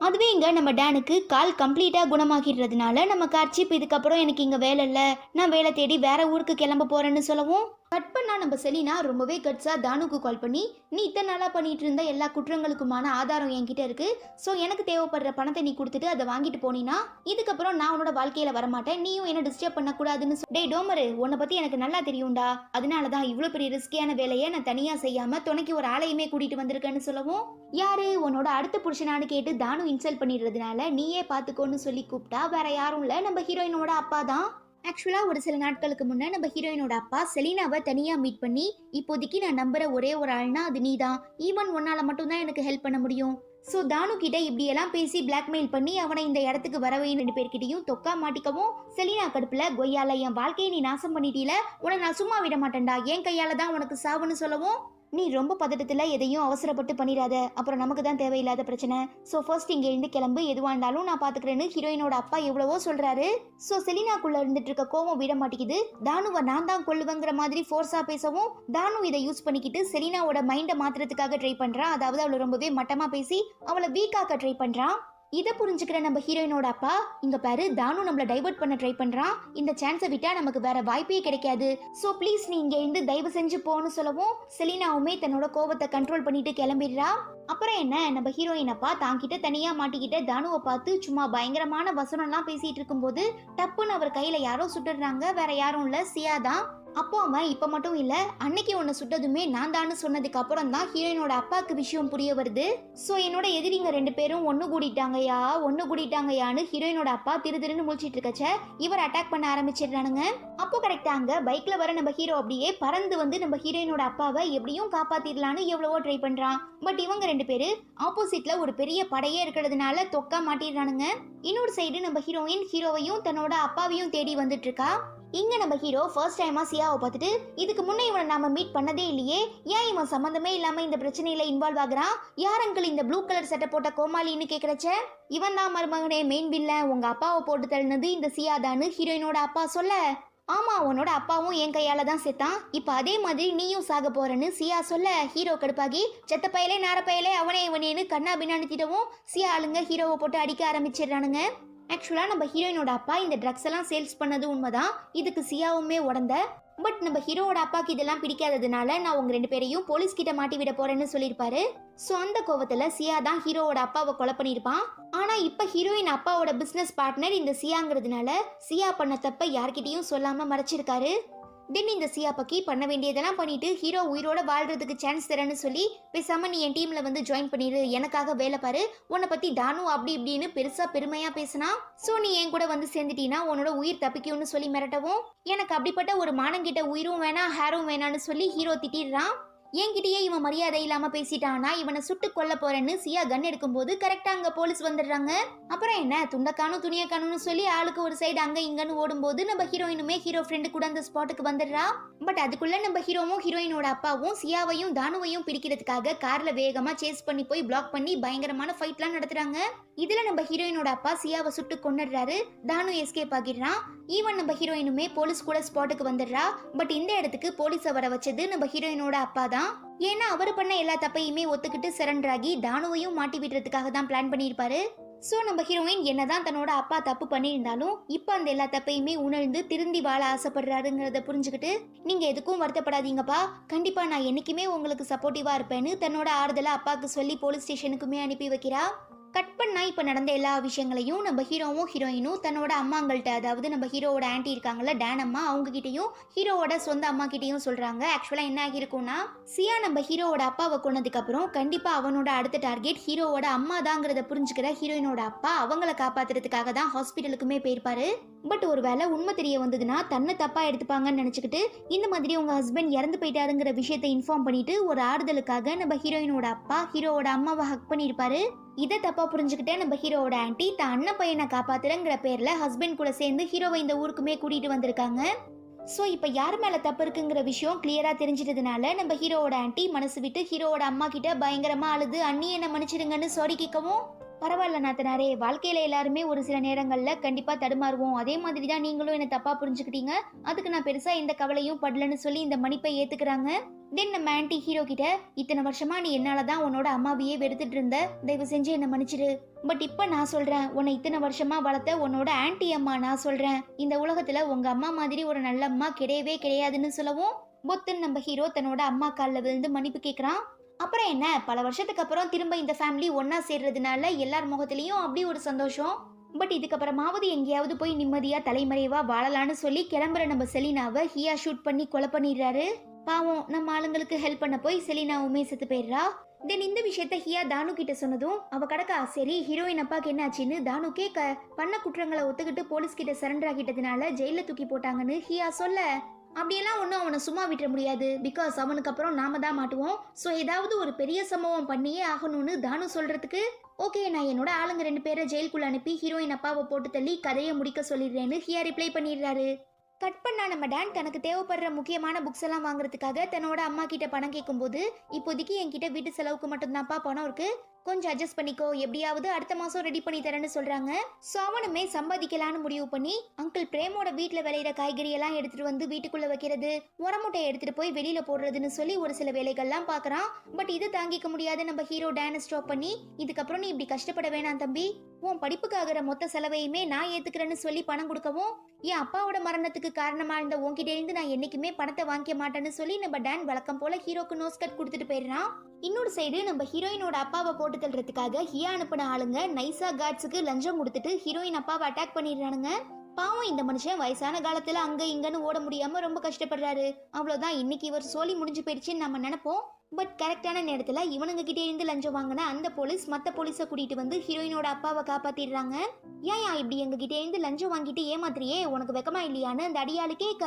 அதுவே இங்க நம்ம டேனுக்கு கால் கம்ப்ளீட்டா குணமாகிடுறதுனால நம்ம கார்ச்சிப் இதுக்கப்புறம் எனக்கு இங்க வேலை இல்லை, நான் வேலை தேடி வேற ஊருக்கு கிளம்ப போறேன்னு சொல்லவும், கட் பண்ணா நம்ம செலினா ரொம்பவே கட்ஸா தானுக்கு கால் பண்ணி, நீ இத்தனை நாளா பண்ணிட்டு இருந்த எல்லா குற்றங்களுக்குமான ஆதாரம் என்கிட்ட இருக்கு, ஸோ எனக்கு தேவைப்படுற பணத்தை நீ கொடுத்துட்டு அதை வாங்கிட்டு போனீன்னா இதுக்கப்புறம் நான் உன்னோட வாழ்க்கையில வரமாட்டேன், நீயும் என்ன டிஸ்டர்ப் பண்ணக்கூடாதுன்னு டேய் டோமரு, உன்னை பத்தி எனக்கு நல்லா தெரியும்டா, அதனாலதான் இவ்வளவு பெரிய ரிஸ்கியான வேலையை நான் தனியா செய்யாம துணைக்கு ஒரு ஆளையுமே கூட்டிட்டு வந்திருக்கேன்னு சொல்லவும், யாரு உன்னோட அடுத்த புருஷனான்னு கேட்டு தானு இன்சல்ட் பண்ணிடுறதுனால நீயே பாத்துக்கோன்னு சொல்லி கூப்பிட்டா வேற யாரும் இல்ல நம்ம ஹீரோயினோட அப்பா தான். ஆக்சுவலா ஒரு சில நாட்களுக்கு முன்னே நம்ம ஹீரோயினோட அப்பா செலினாவை தனியா மீட் பண்ணி, இப்போதைக்கு நான் நம்புற ஒரே ஒரு ஆள்னா அது நீதான், ஈவன் உன்னால மட்டும்தான் எனக்கு ஹெல்ப் பண்ண முடியும், ஸோ தானு கிட்ட இப்படியெல்லாம் பேசி பிளாக்மெயில் பண்ணி அவனை இந்த இடத்துக்கு வரவையும் 2 பேர்கிட்டையும் தொக்கா மாட்டிக்கவும், செலினா கடுப்புல கொய்யால என் வாழ்க்கையை நீ நாசம் பண்ணிட்டீல, உன்னை நான் சும்மா விட மாட்டேன்டா, என் கையால தான் உனக்கு சாவுன்னு சொல்லவும், நீ ரொம்ப பதட்டத்துல எதையும் அவசரப்பட்டு பண்ணிடாத, அப்புறம் நமக்கு தான் தேவையில்லாத பிரச்சனை, ஸோ ஃபர்ஸ்ட் இங்க இருந்து கிளம்பு, எதுவா இருந்தாலும் நான் பாத்துக்கிறேன்னு ஹீரோயினோட அப்பா எவ்வளவோ சொல்றாரு. ஸோ செலினாக்குள்ள இருந்துட்டு இருக்க கோவம் விட மாட்டேங்குது, தானுவை நான் தான் கொள்ளுவேங்கிற மாதிரி ஃபோர்ஸா பேசவும், தானு இதை யூஸ் பண்ணிக்கிட்டு செலினாவோட மைண்டை மாத்துறதுக்காக ட்ரை பண்றான், அதாவது அவளை ரொம்பவே மட்டமா பேசி அவளை வீக்காக்க ட்ரை பண்றான். இதை புரிஞ்சுக்கிற நம்ம ஹீரோயினோட அப்பா, இங்க பாரு தானு நம்மள டைவர்ட் பண்ண ட்ரை பண்றான், இந்த சான்ஸை விட்டா நமக்கு வேற வாய்ப்பே கிடைக்காது, சோ ப்ளீஸ் நீ இங்க இருந்து தயவு செஞ்சு போன்னு சொல்லவும், செலினாவுமே தன்னோட கோபத்தை கண்ட்ரோல் பண்ணிட்டு கிளம்பிடுறா. அப்புறம் என்ன, நம்ம ஹீரோயின் அப்பா தாங்கிட்ட தனியா மாட்டிக்கிட்ட தானுவை பார்த்து சும்மா பயங்கரமான வசனம்லாம் பேசிட்டு இருக்கும்போது டப்புன்னு அவர் கையில யாரோ சுட்டுறாங்க, வேற யாரும் இல்ல சியா தான். அப்போ அவன் இப்ப மட்டும் இல்ல அன்னைக்கு உன்னை சுட்டதுமே நான் தான் சொன்னதுக்கு அப்புறம் தான் ஹீரோயினோட அப்பாவுக்கு விஷயம் புரிய வருது. சோ என்னோட எதிரிங்க 2 பேரும் ஒண்ணு கூடிட்டாங்கயான்னு ஹீரோயினோட அப்பா திருன்னு முழிச்சிட்டு இருக்கச்ச இவர் அட்டாக் பண்ண ஆரம்பிச்சிடுறானுங்க. அப்போ கரெக்டா அங்க பைக்ல வர நம்ம ஹீரோ அப்படியே பறந்து வந்து நம்ம ஹீரோயினோட அப்பாவை எப்படியும் காப்பாத்திடலான்னு எவ்வளவோ ட்ரை பண்றான். பட் இவங்க 2 பேரு ஆப்போசிட்ல ஒரு பெரிய படையே இருக்கிறதுனால தொக்கா மாட்டிடுறானுங்க. இன்னொரு சைடு நம்ம ஹீரோயின் ஹீரோவையும் தன்னோட அப்பாவையும் தேடி வந்துட்டு இருக்கா. இங்க நம்ம ஹீரோ ஃபர்ஸ்ட் டைமா சியாவை பார்த்துட்டு, இதுக்கு முன்னே இவனை நாம மீட் பண்ணதே இல்லையே, ஏன் இவன் சம்பந்தமே இல்லாம இந்த பிரச்சனையில இன்வால்வ் ஆகுறான், யார் அங்கிள் இந்த ப்ளூ கலர் சட்டை போட்ட கோமாளின்னு கேக்குறச்ச, இவன் தான் மருமகனே மெயின் வில்லன், உங்க அப்பாவை போட்டு தள்ளினது இந்த சியாதான்னு ஹீரோயினோட அப்பா சொல்ல, ஆமா உன்னோட அப்பாவும் என் கையால தான் செத்தான், இப்ப அதே மாதிரி நீயும் சாக போறன்னு சியா சொல்ல, ஹீரோ கடுப்பாகி செத்த பயலே நார பயலே அவனே இவனேன்னு கண்ணா பின்னாடித்திடவும் சியா ஆளுங்க ஹீரோவை போட்டு அடிக்க ஆரம்பிச்சிடுறானுங்க. ஆக்சுவலா நம்ம ஹீரோயினோட அப்பா இந்த ட்ரக்ஸ் எல்லாம் சேல்ஸ் பண்ணது உண்மைதான், இதுக்கு சியாவுமே உடந்த. பட் நம்ம ஹீரோவோட அப்பாக்கு இதெல்லாம் பிடிக்காததுனால நான் உங்க 2 பேரையும் போலீஸ் கிட்ட மாட்டி விட போறேன்னு சொல்லியிருப்பாரு. சோ அந்த கோவத்துல சியா தான் ஹீரோவோட அப்பாவை கொலை பண்ணிருப்பான். ஆனா இப்ப ஹீரோயின் அப்பாவோட பிசினஸ் பார்ட்னர் இந்த சியாங்கிறதுனால சியா பண்ண தப்ப யார்கிட்டயும் சொல்லாம மறைச்சிருக்காரு. தென் இந்த சியா பக்கி பண்ண வேண்டியதெல்லாம் பண்ணிட்டு ஹீரோ உயிரோட வாழ்றதுக்கு சான்ஸ் தரேன்னு சொல்லி, பேசாம நீ என் டீம்ல வந்து ஜாயின் பண்ணிரு, எனக்காக வேலை பாரு, உன்னை பத்தி தானு அப்படி இப்படின்னு பெருசா பெருமையா பேசினா, சோ நீ என் கூட வந்து சேர்ந்துட்டீன்னா உன்னோட உயிர் தப்பிக்கும்னு சொல்லி மிரட்டவும், எனக்கு அப்படிப்பட்ட ஒரு மானங்கிட்ட உயிரும் வேணாம் ஹேரும் வேணான்னு சொல்லி ஹீரோ திட்டிடுறான். என்கிட்டயே இவன் மரியாதை இல்லாம பேசிட்டானா இவனை சுட்டு கொல்ல போறேன்னு சியா கன் எடுக்கும்போது கரெக்டா அங்க போலீஸ் வந்துடுறாங்க. அப்புறம் என்ன துண்டக்கானும் துணியக்கானும்னு சொல்லி ஆளுக்கு ஒரு சைடு அங்க இங்கன்னு ஓடும்போது நம்ம ஹீரோயினுமே ஹீரோ ஃப்ரெண்டு கூட அந்த ஸ்பாட்டுக்கு வந்துடுறா. பட் அதுக்குள்ள நம்ம ஹீரோவும் ஹீரோயினோட அப்பாவும் சியாவையும் தானுவையும் பிடிக்கிறதுக்காக கார்ல வேகமா சேஸ் பண்ணி போய் பிளாக் பண்ணி பயங்கரமான ஃபைட்லாம் நடத்துறாங்க. இதுல நம்ம ஹீரோயினோட அப்பா சியாவை சுட்டு கொன்னுடுறாரு, தானு எஸ்கேப் ஆகிடுறான். ஈவன் நம்ம ஹீரோயினுமே போலீஸ் கூட ஸ்பாட்டுக்கு வந்துடுறா. பட் இந்த இடத்துக்கு போலீஸை வர வச்சது நம்ம ஹீரோயினோட அப்பா தான். ஏன்னா அவர் பண்ண எல்லா தப்பையுமே ஒத்துக்கிட்டு சரண்டர் ஆகி தானுவையும் மாட்டி விடுறதுக்காக தான் பிளான் பண்ணியிருப்பாரு. சோ நம்ம ஹீரோயின் என்னதான் தன்னோட அப்பா தப்பு பண்ணியிருந்தாலும் இப்ப அந்த எல்லா தப்பையுமே உணர்ந்து திருந்தி வாழ ஆசைப்படுறாருங்கிறத புரிஞ்சுக்கிட்டு, நீங்க எதுக்கும் வருத்தப்படாதீங்கப்பா, கண்டிப்பா நான் என்னைக்குமே உங்களுக்கு சப்போர்ட்டிவா இருப்பேன்னு தன்னோட ஆறுதலை அப்பாவுக்கு சொல்லி போலீஸ் ஸ்டேஷனுக்குமே அனுப்பி வைக்கிறா. கட் பண்ணா இப்போ நடந்த எல்லா விஷயங்களையும் நம்ம ஹீரோவும் ஹீரோயினும் தன்னோட அம்மாங்கள்ட்ட, அதாவது நம்ம ஹீரோவோட ஆன்ட்டி இருக்காங்கல்ல டேன் அம்மா, அவங்க கிட்டயும் ஹீரோவோட சொந்த அம்மா கிட்டயும் சொல்றாங்க. ஆக்சுவலா என்ன ஆகிருக்கும்னா, சியா நம்ம ஹீரோவோட அப்பாவை கொன்னதுக்கு அப்புறம் கண்டிப்பா அவனோட அடுத்த டார்கெட் ஹீரோவோட அம்மா தாங்கிறத புரிஞ்சுக்கிற ஹீரோயினோட அப்பா அவங்கள காப்பாத்துறதுக்காக தான் ஹாஸ்பிட்டலுக்குமே போயிருப்பாரு. பட் ஒருவேளை உண்மை தெரிய வந்ததுன்னா தன்னை தப்பா எடுத்துப்பாங்கன்னு நினைச்சுக்கிட்டு இந்த மாதிரி உங்க ஹஸ்பண்ட் இறந்து போயிட்டாருங்கிற விஷயத்தை இன்ஃபார்ம் பண்ணிட்டு ஒரு ஆறுதலுக்காக நம்ம ஹீரோயினோட அப்பா ஹீரோவோட அம்மாவை ஹக் பண்ணியிருப்பாரு. இதை தப்பா புரிஞ்சுக்கிட்ட நம்ம ஹீரோவோட ஆன்ட்டி தான் அண்ணன் பையனை காப்பாத்துறங்கிற பேர்ல ஹஸ்பண்ட் கூட சேர்ந்து ஹீரோவை இந்த ஊருக்குமே கூட்டிட்டு வந்திருக்காங்க. ஸோ இப்போ யார் மேலே தப்பு இருக்குங்கிற விஷயம் கிளியராக தெரிஞ்சிட்டதுனால நம்ம ஹீரோவோட ஆன்ட்டி மனசு விட்டு ஹீரோவோட அம்மா கிட்ட பயங்கரமாக அழுது அண்ணி என்ன மன்னிச்சிடுங்கன்னு சாரி கேட்கவும், பரவாயில்ல நாத்தனாரே, வாழ்க்கையில் எல்லாருமே ஒரு சில நேரங்களில் கண்டிப்பாக தடுமாறுவோம், அதே மாதிரி தான் நீங்களும் என்னை தப்பாக புரிஞ்சுக்கிட்டீங்க, அதுக்கு நான் பெருசாக எந்த கவலையும் படலன்னு சொல்லி இந்த மன்னிப்பை ஏற்றுக்கிறாங்க. தென் நம்ம ஆன்ட்டி ஹீரோ கிட்ட இத்தனை வருஷமா நீ என்னால தான் உன்னோட அம்மாவையே வெறுத்துட்டு இருந்த, தயவு செஞ்சு என்ன மன்னிச்சிடு. பட் இப்ப நான் சொல்றேன், உன்னை இத்தனை வருஷமா வளர்த்த உன்னோட ஆன்ட்டி அம்மா நான் சொல்றேன், இந்த உலகத்துல உங்க அம்மா மாதிரி ஒரு நல்ல அம்மா கிடையவே கிடையாதுன்னு சொல்லவும் பொத்துன்னு நம்ம ஹீரோ தன்னோட அம்மா காலில் விழுந்து மன்னிப்பு கேட்கறான். அப்புறம் என்ன, பல வருஷத்துக்கு அப்புறம் திரும்ப இந்த ஃபேமிலி ஒன்னா சேர்றதுனால எல்லார் முகத்திலையும் அப்படி ஒரு சந்தோஷம். பட் இதுக்கப்புறமாவது எங்கேயாவது போய் நிம்மதியா தலைமறைவா வாழலான்னு சொல்லி கிளம்புற நம்ம செலினாவை ஹியா ஷூட் பண்ணி கொலை பண்ணிடுறாரு. பாவம், நம்ம ஆளுங்களுக்கு ஹெல்ப் பண்ண போய் செலினாவுமே செத்து போயிடுறா. தென் இந்த விஷயத்த ஹியா தானு கிட்ட சொன்னதும் அவ கடக்கா சரி ஹீரோயின் அப்பாக்கு என்ன ஆச்சுன்னு தானு கேட்க, பண்ண குற்றங்களை ஒத்துக்கிட்டு போலீஸ் கிட்ட சரண்டர் ஆகிட்டதுனால ஜெயில தூக்கி போட்டாங்கன்னு ஹியா சொல்ல, அப்படியெல்லாம் ஒன்றும் அவனை சும்மா விட்டுற முடியாது, பிகாஸ் அவனுக்கு அப்புறம் நாம தான் மாட்டுவோம், ஸோ ஏதாவது ஒரு பெரிய சம்பவம் பண்ணியே ஆகணும்னு தானு சொல்றதுக்கு ஓகே நான் என்னோட ஆளுங்க 2 பேரை ஜெயிலுக்குள்ள அனுப்பி ஹீரோயின் அப்பாவை போட்டு தள்ளி கதையை முடிக்க சொல்லிடுறேன்னு ஹியா ரிப்ளை பண்ணிடுறாரு. கட் பண்ணா நம்ம டான் தனக்கு தேவைப்படுற முக்கியமான புக்ஸ் எல்லாம் வாங்குறதுக்காக தன்னோட அம்மா கிட்ட பணம் கேட்கும்போது, இப்போதைக்கு என்கிட்ட வீட்டு செலவுக்கு மட்டும்தான்ப்பா பணம் இருக்கு, கொஞ்சம் அட்ஜஸ்ட் பண்ணிக்கோ, எப்படியாவது அடுத்த மாசம் ரெடி பண்ணி தரேன்னு சொல்றாங்க. ஸோ அவனுமே சம்பாதிக்கலான்னு முடிவு பண்ணி அங்கிள் பிரேமோட வீட்டில் விளையிற காய்கறி எல்லாம் எடுத்துட்டு வந்து வீட்டுக்குள்ள வைக்கிறது, உரமுட்டையை எடுத்துட்டு போய் வெளியில போடுறதுன்னு சொல்லி ஒரு சில வேலைகள்லாம் பாக்குறான். பட் இது தாங்கிக்க முடியாத நம்ம ஹீரோ டானை ஸ்டாப் பண்ணி, இதுக்கப்புறம் நீ இப்படி கஷ்டப்பட வேணாம் தம்பி, உன் படிப்புக்காகிற மொத்த செலவையுமே நான் ஏத்துக்கிறேன்னு சொல்லி பணம் கொடுக்கவும், என் அப்பாவோட மரணத்துக்கு காரணமா இருந்த உன்கிட்ட இருந்து நான் என்னைக்குமே பணத்தை வாங்கிக்க மாட்டேன்னு சொல்லி நம்ம டான் வழக்கம் போல ஹீரோக்கு நோஸ் கட் கொடுத்துட்டு போயிடுறான். இன்னொரு சைடு நம்ம ஹீரோயினோட அப்பாவை போட்டு தள்ளுறதுக்காக ஹியா அனுப்பின ஆளுங்க நைசா கார்ட்ஸுக்கு லஞ்சம் கொடுத்துட்டு ஹீரோயின் அப்பாவை அட்டாக் பண்ணிடுறானுங்க. பாவம் இந்த மனுஷன் வயசான காலத்துல அங்க இங்கன்னு ஓட முடியாம ரொம்ப கஷ்டப்படுறாரு. அவ்வளவுதான், இன்னைக்கு இவர் சோலி முடிஞ்சு போயிடுச்சுன்னு நம்ம நினைப்போம். பட் கரெக்டான நேரத்துல இவனுங்க கிட்டே இருந்து லஞ்சம் வாங்கின அந்த போலீஸ் மத்த போலீஸை கூட்டிட்டு வந்து ஹீரோயினோட அப்பாவை காப்பாத்திடுறாங்க. ஏன் இப்படி எங்க கிட்டே இருந்து லஞ்சம் வாங்கிட்டு ஏமாத்திரியே, உனக்கு வெக்கமா இல்லையான்னு அந்த அடியாளு கேட்க,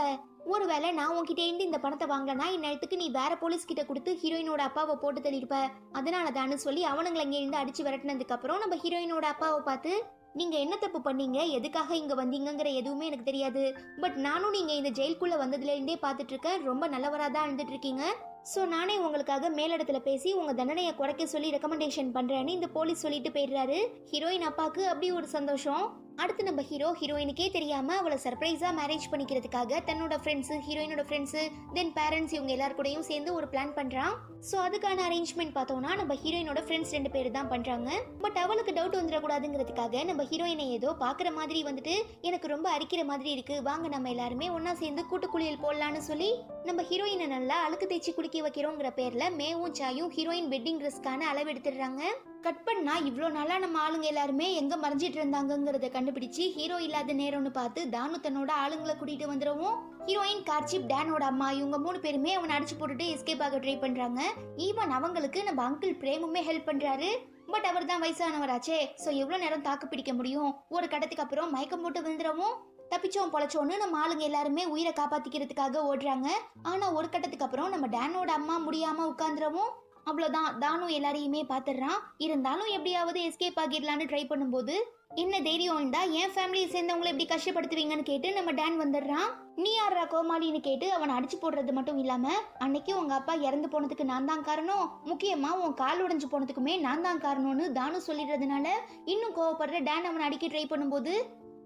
ஒருவேளை நான் உன்கிட்ட இருந்து இந்த பணத்தை வாங்கினா இந்நேரத்துக்கு நீ வேற போலீஸ் கிட்ட கொடுத்து ஹீரோயினோட அப்பாவை போட்டு தள்ளிருப்ப, அதனாலதான்னு சொல்லி அவனுங்களை இங்க இருந்து அடிச்சு விரட்டினதுக்கு அப்புறம் நம்ம ஹீரோயினோட அப்பாவை பார்த்து, நீங்க என்ன தப்பு பண்ணீங்க, எதுக்காக இங்க வந்தீங்கங்கிற எதுவுமே எனக்கு தெரியாது, பட் நானும் நீங்க இந்த ஜெயிலுக்குள்ள வந்ததுல இருந்தே பாத்துட்டு இருக்கேன், ரொம்ப நல்லவராதான் இருந்துட்டு இருக்கீங்க, ஸோ நானே உங்களுக்காக மேலிடத்துல பேசி உங்க தண்டனையை குறைக்க சொல்லி ரெக்கமெண்டேஷன் பண்றேன்னு இந்த போலீஸ் சொல்லிட்டு போயிடுறாரு. ஹீரோயின் அப்பாக்கு அப்படி ஒரு சந்தோஷம். அடுத்து நம்ம ஹீரோ ஹீரோயினுக்கே தெரியாம அவளை சர்ப்ரைஸா மேரேஜ் பண்ணிக்கிறதுக்காக தன்னோட ஃப்ரெண்ட்ஸ், ஹீரோயினோட ஃப்ரெண்ட்ஸ், தென் பேரண்ட்ஸ் இவங்க எல்லாரு கூடயும் சேர்ந்து ஒரு பிளான் பண்றான். ஸோ அதுக்கான அரேஞ்ச்மெண்ட் பார்த்தோம்னா நம்ம ஹீரோயினோட ஃப்ரெண்ட்ஸ் 2 பேர் தான் பண்றாங்க. பட் அவளுக்கு டவுட் வந்துடக்கூடாதுங்கிறதுக்காக நம்ம ஹீரோயினை ஏதோ பாக்குற மாதிரி வந்துட்டு எனக்கு ரொம்ப அரிக்கிற மாதிரி இருக்கு, வாங்க நம்ம எல்லாருமே ஒன்னா சேர்ந்து கூட்டுக்குளியல் போடலான்னு சொல்லி நம்ம ஹீரோயினை நல்லா அழுக்கு தேய்ச்சி குளிக்க வைக்கிறோங்கிற பேர்ல மேவும் சாயும் ஹீரோயின் வெட்டிங் ட்ரெஸ்க்கான அளவு எடுத்துடுறாங்க. கட் பண்ணா இவ்வளோ நாளா நம்ம ஆளுங்க எல்லாருமே எங்க மறைஞ்சிட்டு இருந்தாங்கிறத கண்டுபிடிச்சு ஹீரோ இல்லாத நேரம்னு பார்த்து தானு தன்னோட ஆளுங்களை கூட்டிட்டு வந்துடவும், ஹீரோயின் கார்ச்சிப் டானோட அம்மா இவங்க 3 பேருமே அவனை அடிச்சு போட்டுட்டு எஸ்கேப் ஆக ட்ரை பண்றாங்க. ஈவன் அவங்களுக்கு நம்ம அங்கிள் பிரேமுமே ஹெல்ப் பண்றாரு. பட் அவர் தான் வயசானவராச்சே, ஸோ எவ்வளோ நேரம் தாக்கு பிடிக்க முடியும், ஒரு கட்டத்துக்கு அப்புறம் மயக்கம் போட்டு விழுந்துடவும் தப்பிச்சோம் பொழைச்சோன்னு நம்ம ஆளுங்க எல்லாருமே உயிரை காப்பாத்திக்கிறதுக்காக ஓடுறாங்க. ஆனா ஒரு கட்டத்துக்கு அப்புறம் நம்ம டானோட அம்மா முடியாம உட்காந்துடவும் அவ்வளோதான், தானு எல்லாரையுமே பார்த்துடுறான். இருந்தாலும் எப்படியாவது எஸ்கேப் ஆகிடலான்னு ட்ரை பண்ணும்போது, என்ன தைரியம் இருந்தா என் ஃபேமிலியை சேர்ந்தவங்களை எப்படி கஷ்டப்படுத்துவீங்கன்னு கேட்டு நம்ம டான் வந்துடுறான். நீ யாரா கோமாளின்னு கேட்டு அவனை அடிச்சு போடுறது மட்டும் இல்லாம, அன்னைக்கு உங்க அப்பா இறந்து போனதுக்கு நான் தான் காரணம், முக்கியமா உன் கால் உடைஞ்சு போனதுக்குமே நான் தான் காரணம்னு தானு சொல்லிடுறதுனால இன்னும் கோவப்படுற டான் அவனை அடிக்க ட்ரை பண்ணும்போது,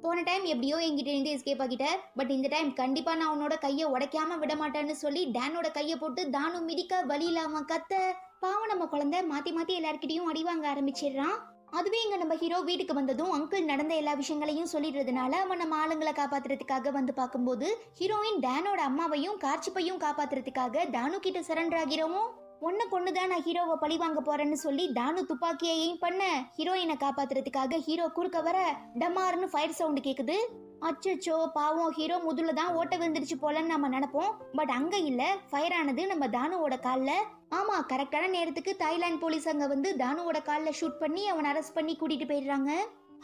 போன டைம் எப்படியோ என்கிட்ட இருந்து எஸ்கேப் ஆகிட்ட, பட் இந்த டைம் கண்டிப்பா நான் உன்னோட கையை உடைக்காம விட மாட்டேன்னு சொல்லி டானோட கையை போட்டு தானு மிதிக்க வழி இல்லாம கத்த, பாவம் நம்ம குழந்தை மாத்தி மாத்தி எல்லார்கிட்டையும் அடி வாங்க ஆரம்பிச்சிடுறான். அதுவே இங்க நம்ம ஹீரோ வீட்டுக்கு வந்ததும் அங்கிள் நடந்த எல்லா விஷயங்களையும் சொல்லிடுறதுனால அவன் நம்ம ஆளுங்களை காப்பாத்துறதுக்காக வந்து பார்க்கும்போது ஹீரோயின் டானோட அம்மாவையும் கார்ச்சிப்பையும் காப்பாத்துறதுக்காக தானு கிட்ட சரண்டர் ஆகிறவும், ஒன்ன கொண்டுதான் நான் ஹீரோவை பழி வாங்க போறேன்னு சொல்லி தானு துப்பாக்கியை எய்ம் பண்ண ஹீரோயினை காப்பாத்துறதுக்காக ஹீரோ குறுக்க வர டமார்னு ஃபயர் சவுண்ட் கேக்குது. அச்சோ பாவம், ஹீரோ முதுல தான் ஓட்ட விழுந்துருச்சு போலன்னு நம்ம நினைப்போம். பட் அங்க இல்ல, ஃபயர் ஆனது நம்ம தானுவோட கால்ல. ஆமா, கரெக்டான நேரத்துக்கு தாய்லாந்து போலீஸ் அங்க வந்து தானுவோட கால்ல ஷூட் பண்ணி அவன் அரெஸ்ட் பண்ணி கூட்டிட்டு போயிடுறாங்க.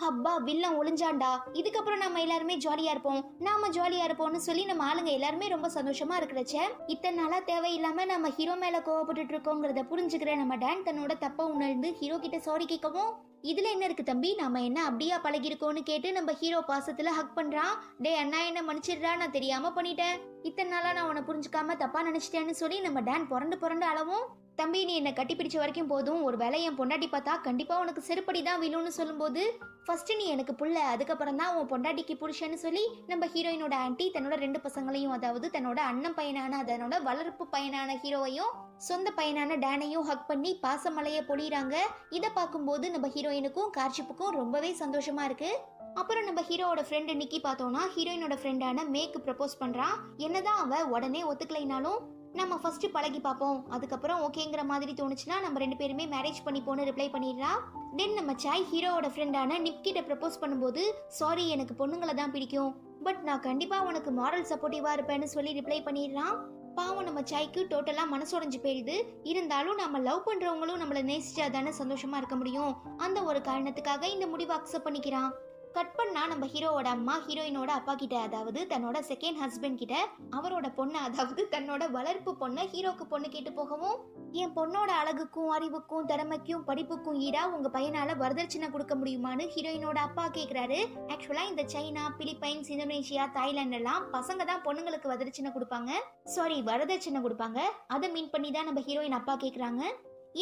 அப்பா வில்லன் ஒளிஞ்சாண்டா, இதுக்கப்புறம் நம்ம எல்லாருமே ஜாலியா இருப்போம், நாம ஜாலியா இருப்போம்னு சொல்லி நம்ம ஆளுங்க எல்லாருமே ரொம்ப சந்தோஷமா இருக்கிறச்ச இத்தனை நாளா தேவையில்லாம நம்ம ஹீரோ மேல கோவப்பட்டு இருக்கோங்கிறத புரிஞ்சுக்கிற நம்ம டான் தன்னோட தப்ப உணர்ந்து ஹீரோ கிட்ட சாரி கேட்கவும், இதுல என்ன இருக்கு தம்பி, நாம என்ன அப்படியா பழகிருக்கோம்னு கேட்டு நம்ம ஹீரோ பாசத்துல ஹக் பண்றான். டே அண்ணா என்ன மன்னிச்சிடுறா, நான் தெரியாம பண்ணிட்டேன், இத்தனை நாளா நான் உன்னை புரிஞ்சுக்காம தப்பா நினைச்சிட்டேன்னு சொல்லி நம்ம டான் புரண்டு அளவும், தம்பி நீ என்ன கட்டி பிடிச்ச வரைக்கும் போதும், ஒரு வேலை என் பொண்டாட்டி பார்த்தா கண்டிப்பா உனக்கு செருப்படி தான் விழுன்னு சொல்லும்போது, ஃபர்ஸ்ட் நீ எனக்கு புள்ள, அதுக்கப்புறம் தான் உன் பொண்டாட்டிக்கு புருஷன்னு சொல்லி நம்ம ஹீரோயினோட ஆன்ட்டி தன்னோட 2 பசங்களையும், அதாவது தன்னோட அண்ணன் பையனான அதனோட வளர்ப்பு பையனான ஹீரோவையும் சொந்த பையனான டேனையும் ஹக் பண்ணி பாசமலைய பொழிறாங்க. இதை பார்க்கும்போது நம்ம ஹீரோயினுக்கும் கார்ஷிப்புக்கும் ரொம்பவே சந்தோஷமா இருக்கு. அப்புறம் நம்ம ஹீரோவோட ஃப்ரெண்டு நிக்கி பார்த்தோம்னா ஹீரோயினோட ஃப்ரெண்டான மேக்கு ப்ரப்போஸ் பண்றான். என்னதான் அவ உடனே ஒத்துக்கலைனாலும் நம்ம ஃபர்ஸ்ட் பழகி பார்ப்போம், அதுக்கப்புறம் ஓகேங்கிற மாதிரி தோணுச்சுன்னா நம்ம 2 பேருமே மேரேஜ் பண்ணிப்போன்னு ரிப்ளை பண்ணிடுறா. தென் நம்ம சாய் ஹீரோவோட ஃப்ரெண்டான நிக் கிட்ட ப்ரப்போஸ் பண்ணும்போது, சாரி எனக்கு பொண்ணுங்களை தான் பிடிக்கும், பட் நான் கண்டிப்பா உனக்கு மாரல் சப்போர்ட்டிவா இருப்பேன்னு சொல்லி ரிப்ளை பண்ணிடுறான். பாவம் நம்ம சாய்க்கு டோட்டலா மனசுடைஞ்சு போயிடுது. இருந்தாலும் நம்ம லவ் பண்றவங்களும் நம்மள நேசிச்சா தானே சந்தோஷமா இருக்க முடியும், அந்த ஒரு காரணத்துக்காக இந்த முடிவை அக்செப்ட் பண்ணிக்கிறான். கட் பண்ணா நம்ம ஹீரோவோட அம்மா ஹீரோயினோட அப்பா கிட்ட, அதாவது தன்னோட செகண்ட் ஹஸ்பண்ட் கிட்ட அவரோட பொண்ணு, அதாவது தன்னோட வளர்ப்பு பொண்ணு ஹீரோக்கு பொண்ணு கேட்டு போகவும், என் பொண்ணோட அழகுக்கும் அறிவுக்கும் திறமைக்கும் படிப்புக்கும் ஈடா உங்க பையனால வரதட்சணை கொடுக்க முடியுமான்னு ஹீரோயினோட அப்பா கேக்குறாரு. ஆக்சுவலா இந்த சைனா, பிலிப்பைன்ஸ், இந்தோனேஷியா, தாய்லாந்து எல்லாம் பசங்க தான் பொண்ணுங்களுக்கு வரதட்சணை கொடுப்பாங்க, சாரி வரதட்சணை கொடுப்பாங்க, அதை மீன் பண்ணி தான் நம்ம ஹீரோயின் அப்பா கேக்குறாங்க.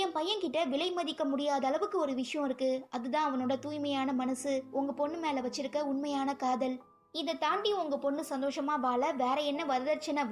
என் பையன் கிட்ட விலை மதிக்க முடியாத அளவுக்கு ஒரு விஷயம் இருக்கு, அதுதான் அவனோட தூய்மையான மனசு, உங்க பொண்ணு மேல வச்சிருக்க உண்மையான காதல். இதை தாண்டி உங்க பொண்ணு சந்தோஷமா வாழ வேற என்ன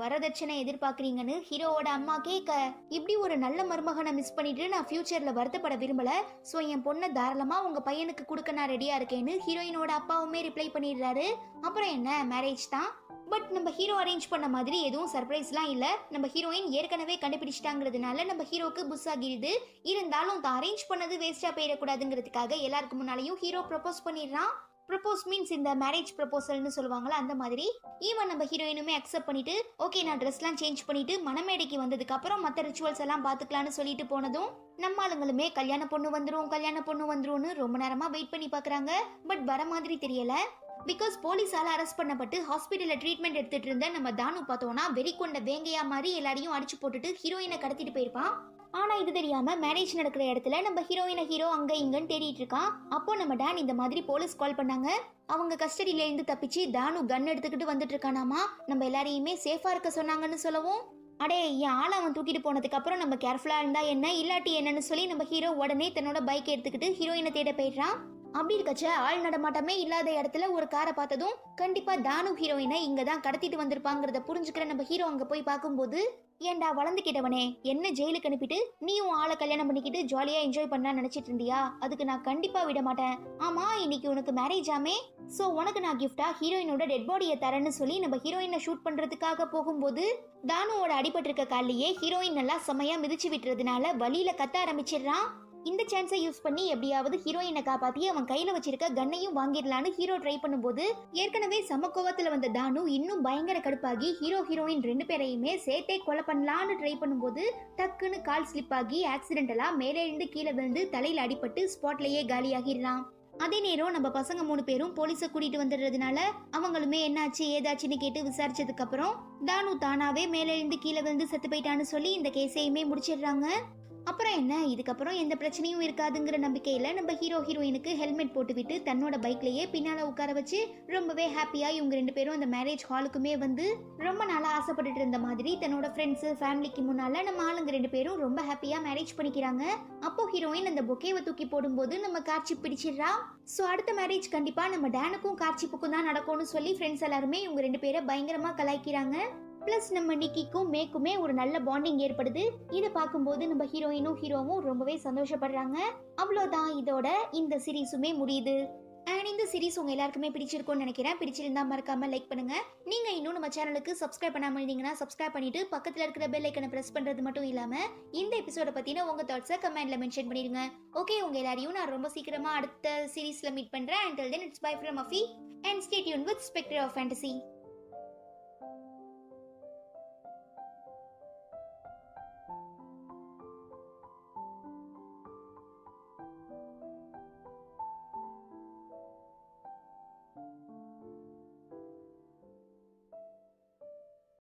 வரதட்சணை எதிர்பார்க்கறீங்கன்னு ஹீரோவோட அம்மா கேட்க, இப்படி ஒரு நல்ல மருமகனை மிஸ் பண்ணிட்டு நான் ஃபியூச்சர்ல வருத்தப்பட விரும்பல, சோ என் பொண்ணை தாராளமா உங்க பையனுக்கு கொடுக்க நான் ரெடியா இருக்கேன்னு ஹீரோயினோட அப்பாவுமே ரிப்ளை பண்ணிடுறாரு. அப்புறம் என்ன மேரேஜ் தான். பட் நம்ம ஹீரோ அரேஞ்ச் பண்ண மாதிரி எதுவும் சர்ப்ரைஸ்லாம் இல்ல, நம்ம ஹீரோயின் ஏற்கனவே கண்டுபிடிச்சிட்டாங்கிறதுனால நம்ம ஹீரோக்கு புஷ் ஆகிடுது. இருந்தாலும் தான் அரேஞ்ச் பண்ணது வேஸ்டா போயிடக்கூடாதுங்கிறதுக்காக எல்லாருக்கு முன்னாலையும் ஹீரோ ப்ரப்போஸ் பண்ணிடுறான். ப்ரப்போஸ் மீன்ஸ் இந்த மேரேஜ் ப்ரப்போசல்னு சொல்லுவாங்களா அந்த மாதிரி. ஈவன் நம்ம ஹீரோயினுமே அக்செப்ட் பண்ணிட்டு ஓகே நான் ட்ரெஸ்லாம் சேஞ்ச் பண்ணிட்டு மணமேடைக்கு வந்ததுக்கு அப்புறம் மற்ற ரிச்சுவல்ஸ் எல்லாம் பாத்துக்கலாம்னு சொல்லிட்டு போனதும் நம்ம ஆளுங்களுமே கல்யாண பொண்ணு வந்துரும்னு ரொம்ப நேரமா வெயிட் பண்ணி பாக்குறாங்க. பட் வர மாதிரி தெரியல. பிகாஸ் போலீஸால அரெஸ்ட் பண்ணப்பட்டு ஹாஸ்பிட்டல்ல ட்ரீட்மெண்ட் எடுத்துட்டு இருந்த நம்ம தானு பார்த்தோம்னா வெறி கொண்ட வேங்கையா மாதிரி எல்லாரையும் அடிச்சு போட்டுட்டு ஹீரோயினை கடத்திட்டு போயிருப்பான். ஆனா இது தெரியாம மேரேஜ் நடக்கிற இடத்துல நம்ம ஹீரோ அங்க இங்கன்னு தேடிட்டு இருக்கான். அப்போ நம்ம டான் இந்த மாதிரி போலீஸ் கால் பண்ணாங்க, அவங்க கஸ்டடியில இருந்து தப்பிச்சு தானு கன் எடுத்துக்கிட்டு வந்துட்டு இருக்கானாமா, நம்ம எல்லாரையுமே சேஃபா இருக்க சொன்னாங்கன்னு சொல்லவும், அடே என் ஆளை அவன் தூக்கிட்டு போனதுக்கு அப்புறம் நம்ம கேர்ஃபுல்லா இருந்தா என்ன இல்லாட்டி என்னன்னு சொல்லி நம்ம ஹீரோ உடனே தன்னோட பைக் எடுத்துக்கிட்டு ஹீரோயினை தேட போயிடுறான். அப்படி இருக்கச்ச ஆள் நடமாட்டமே இல்லாத இடத்துல ஒரு காரை பார்த்ததும் கண்டிப்பா தானு ஹீரோயினை இங்கதான் கடத்திட்டு வந்திருப்பாங்கிறத புரிஞ்சுக்கிற நம்ம ஹீரோ அங்க போய் பார்க்கும்போது, ஏண்டா வளர்ந்துக்கிட்டவனே, என்ன ஜெயிலுக்கு அனுப்பிட்டு நீயும் ஆளை கல்யாணம் பண்ணிக்கிட்டு ஜாலியா என்ஜாய் பண்ணா நினைச்சிட்டு இருந்தியா, அதுக்கு நான் கண்டிப்பா விட மாட்டேன். ஆமா இன்னைக்கு உனக்கு மேரேஜ் ஆமே, சோ உனக்கு நான் கிஃப்டா ஹீரோயினோட டெட் பாடியை தரேன்னு சொல்லி நம்ம ஹீரோயினை ஷூட் பண்றதுக்காக போகும்போது தானுவோட அடிபட்டு இருக்க காலிலேயே ஹீரோயின் நல்லா செமையா மிதிச்சு விட்டுறதுனால வலியில கத்த ஆரம்பிச்சிடுறான். இந்த சான்ஸை யூஸ் பண்ணி எப்படியாவது ஹீரோயினை காப்பாத்தி அவன் கையில வச்சிருக்க கன்னையும் வாங்கிடலான்னு ஹீரோ ட்ரை பண்ணும்போது ஏற்கனவே சமக்கோவத்துல வந்த தானு இன்னும் பயங்கர கடுப்பாகி ஹீரோயின் 2 பேரையுமே சேர்த்தே கொலை பண்ணலான்னு ட்ரை பண்ணும்போது டக்குன்னு கால் ஸ்லிப் ஆகி ஆக்சிடென்டலா மேலே இருந்து கீழே விழுந்து தலையில அடிபட்டு ஸ்பாட்லயே காலியாகிடலாம். அதே நேரம் நம்ம பசங்க 3 பேரும் போலீஸ கூட்டிட்டு வந்துடுறதுனால அவங்களுமே என்னாச்சு ஏதாச்சுன்னு கேட்டு விசாரிச்சதுக்கு அப்புறம் தானு தானாவே மேலே இருந்து கீழே விழுந்து செத்து போயிட்டான்னு சொல்லி இந்த கேஸையுமே முடிச்சிடுறாங்க. அப்புறம் என்ன, இதுக்கப்புறம் எந்த பிரச்சனையும் இருக்காதுங்கிற நம்பிக்கையில நம்ம ஹீரோயினுக்கு ஹெல்மெட் போட்டுவிட்டு தன்னோட பைக்லயே பின்னால உட்கார வச்சு ரொம்பவே ஹாப்பியா இவங்க 2 பேரும் அந்த மேரேஜ் ஹாலுக்குமே வந்து ரொம்ப நாளா ஆசைப்பட்டுட்டு இருந்த மாதிரி தன்னோட ஃப்ரெண்ட்ஸ் ஃபேமிலிக்கு முன்னால நம்ம ஆளுங்க 2 பேரும் ரொம்ப ஹாப்பியா மேரேஜ் பண்ணிக்கிறாங்க. அப்போ ஹீரோயின் அந்த பொக்கேவை தூக்கி போடும்போது நம்ம கார்ச்சிப் பிடிச்சிடுறா. சோ அடுத்த மேரேஜ் கண்டிப்பா நம்ம டானுக்கும் கார்ச்சிப்புக்கும் தான் நடக்கும்னு சொல்லி ஃப்ரெண்ட்ஸ் எல்லாருமே இவங்க 2 பேரை பயங்கரமா கலாய்க்கிறாங்க. பிளஸ் நம்ம நிக்கிக்கும் மேக்குமே ஒரு நல்ல பாண்டிங் ஏற்படுது. இதை பார்க்கும்போது நம்ம ஹீரோவும் ரொம்பவே சந்தோஷப்படுறாங்க. அவ்வளவுதான், இதோட இந்த சீரீஸுமே முடியுது. அண்ட் இந்த சீரீஸ் உங்க எல்லாருக்குமே பிடிச்சிருக்கும்னு நினைக்கிறேன். பிடிச்சிருந்தா மறக்காம லைக் பண்ணுங்க. நீங்க இன்னும் நம்ம சேனலுக்கு சப்ஸ்கிரைப் பண்ணாம இருந்தீங்கன்னா சப்ஸ்கிரைப் பண்ணிட்டு பக்கத்துல இருக்கிற பெல் ஐக்கனை பிரஸ் பண்றது மட்டும் இல்லாம இந்த எபிசோட பத்தின உங்க தாட்ஸை கமெண்ட்ல மென்ஷன் பண்ணிருங்க. ஓகே, உங்க எல்லாரையும் நான் ரொம்ப சீக்கிரமா அடுத்த சீரீஸ்ல மீட் பண்றேன். Until then, it's bye from Afi and stay tuned with Spectre of Fantasy.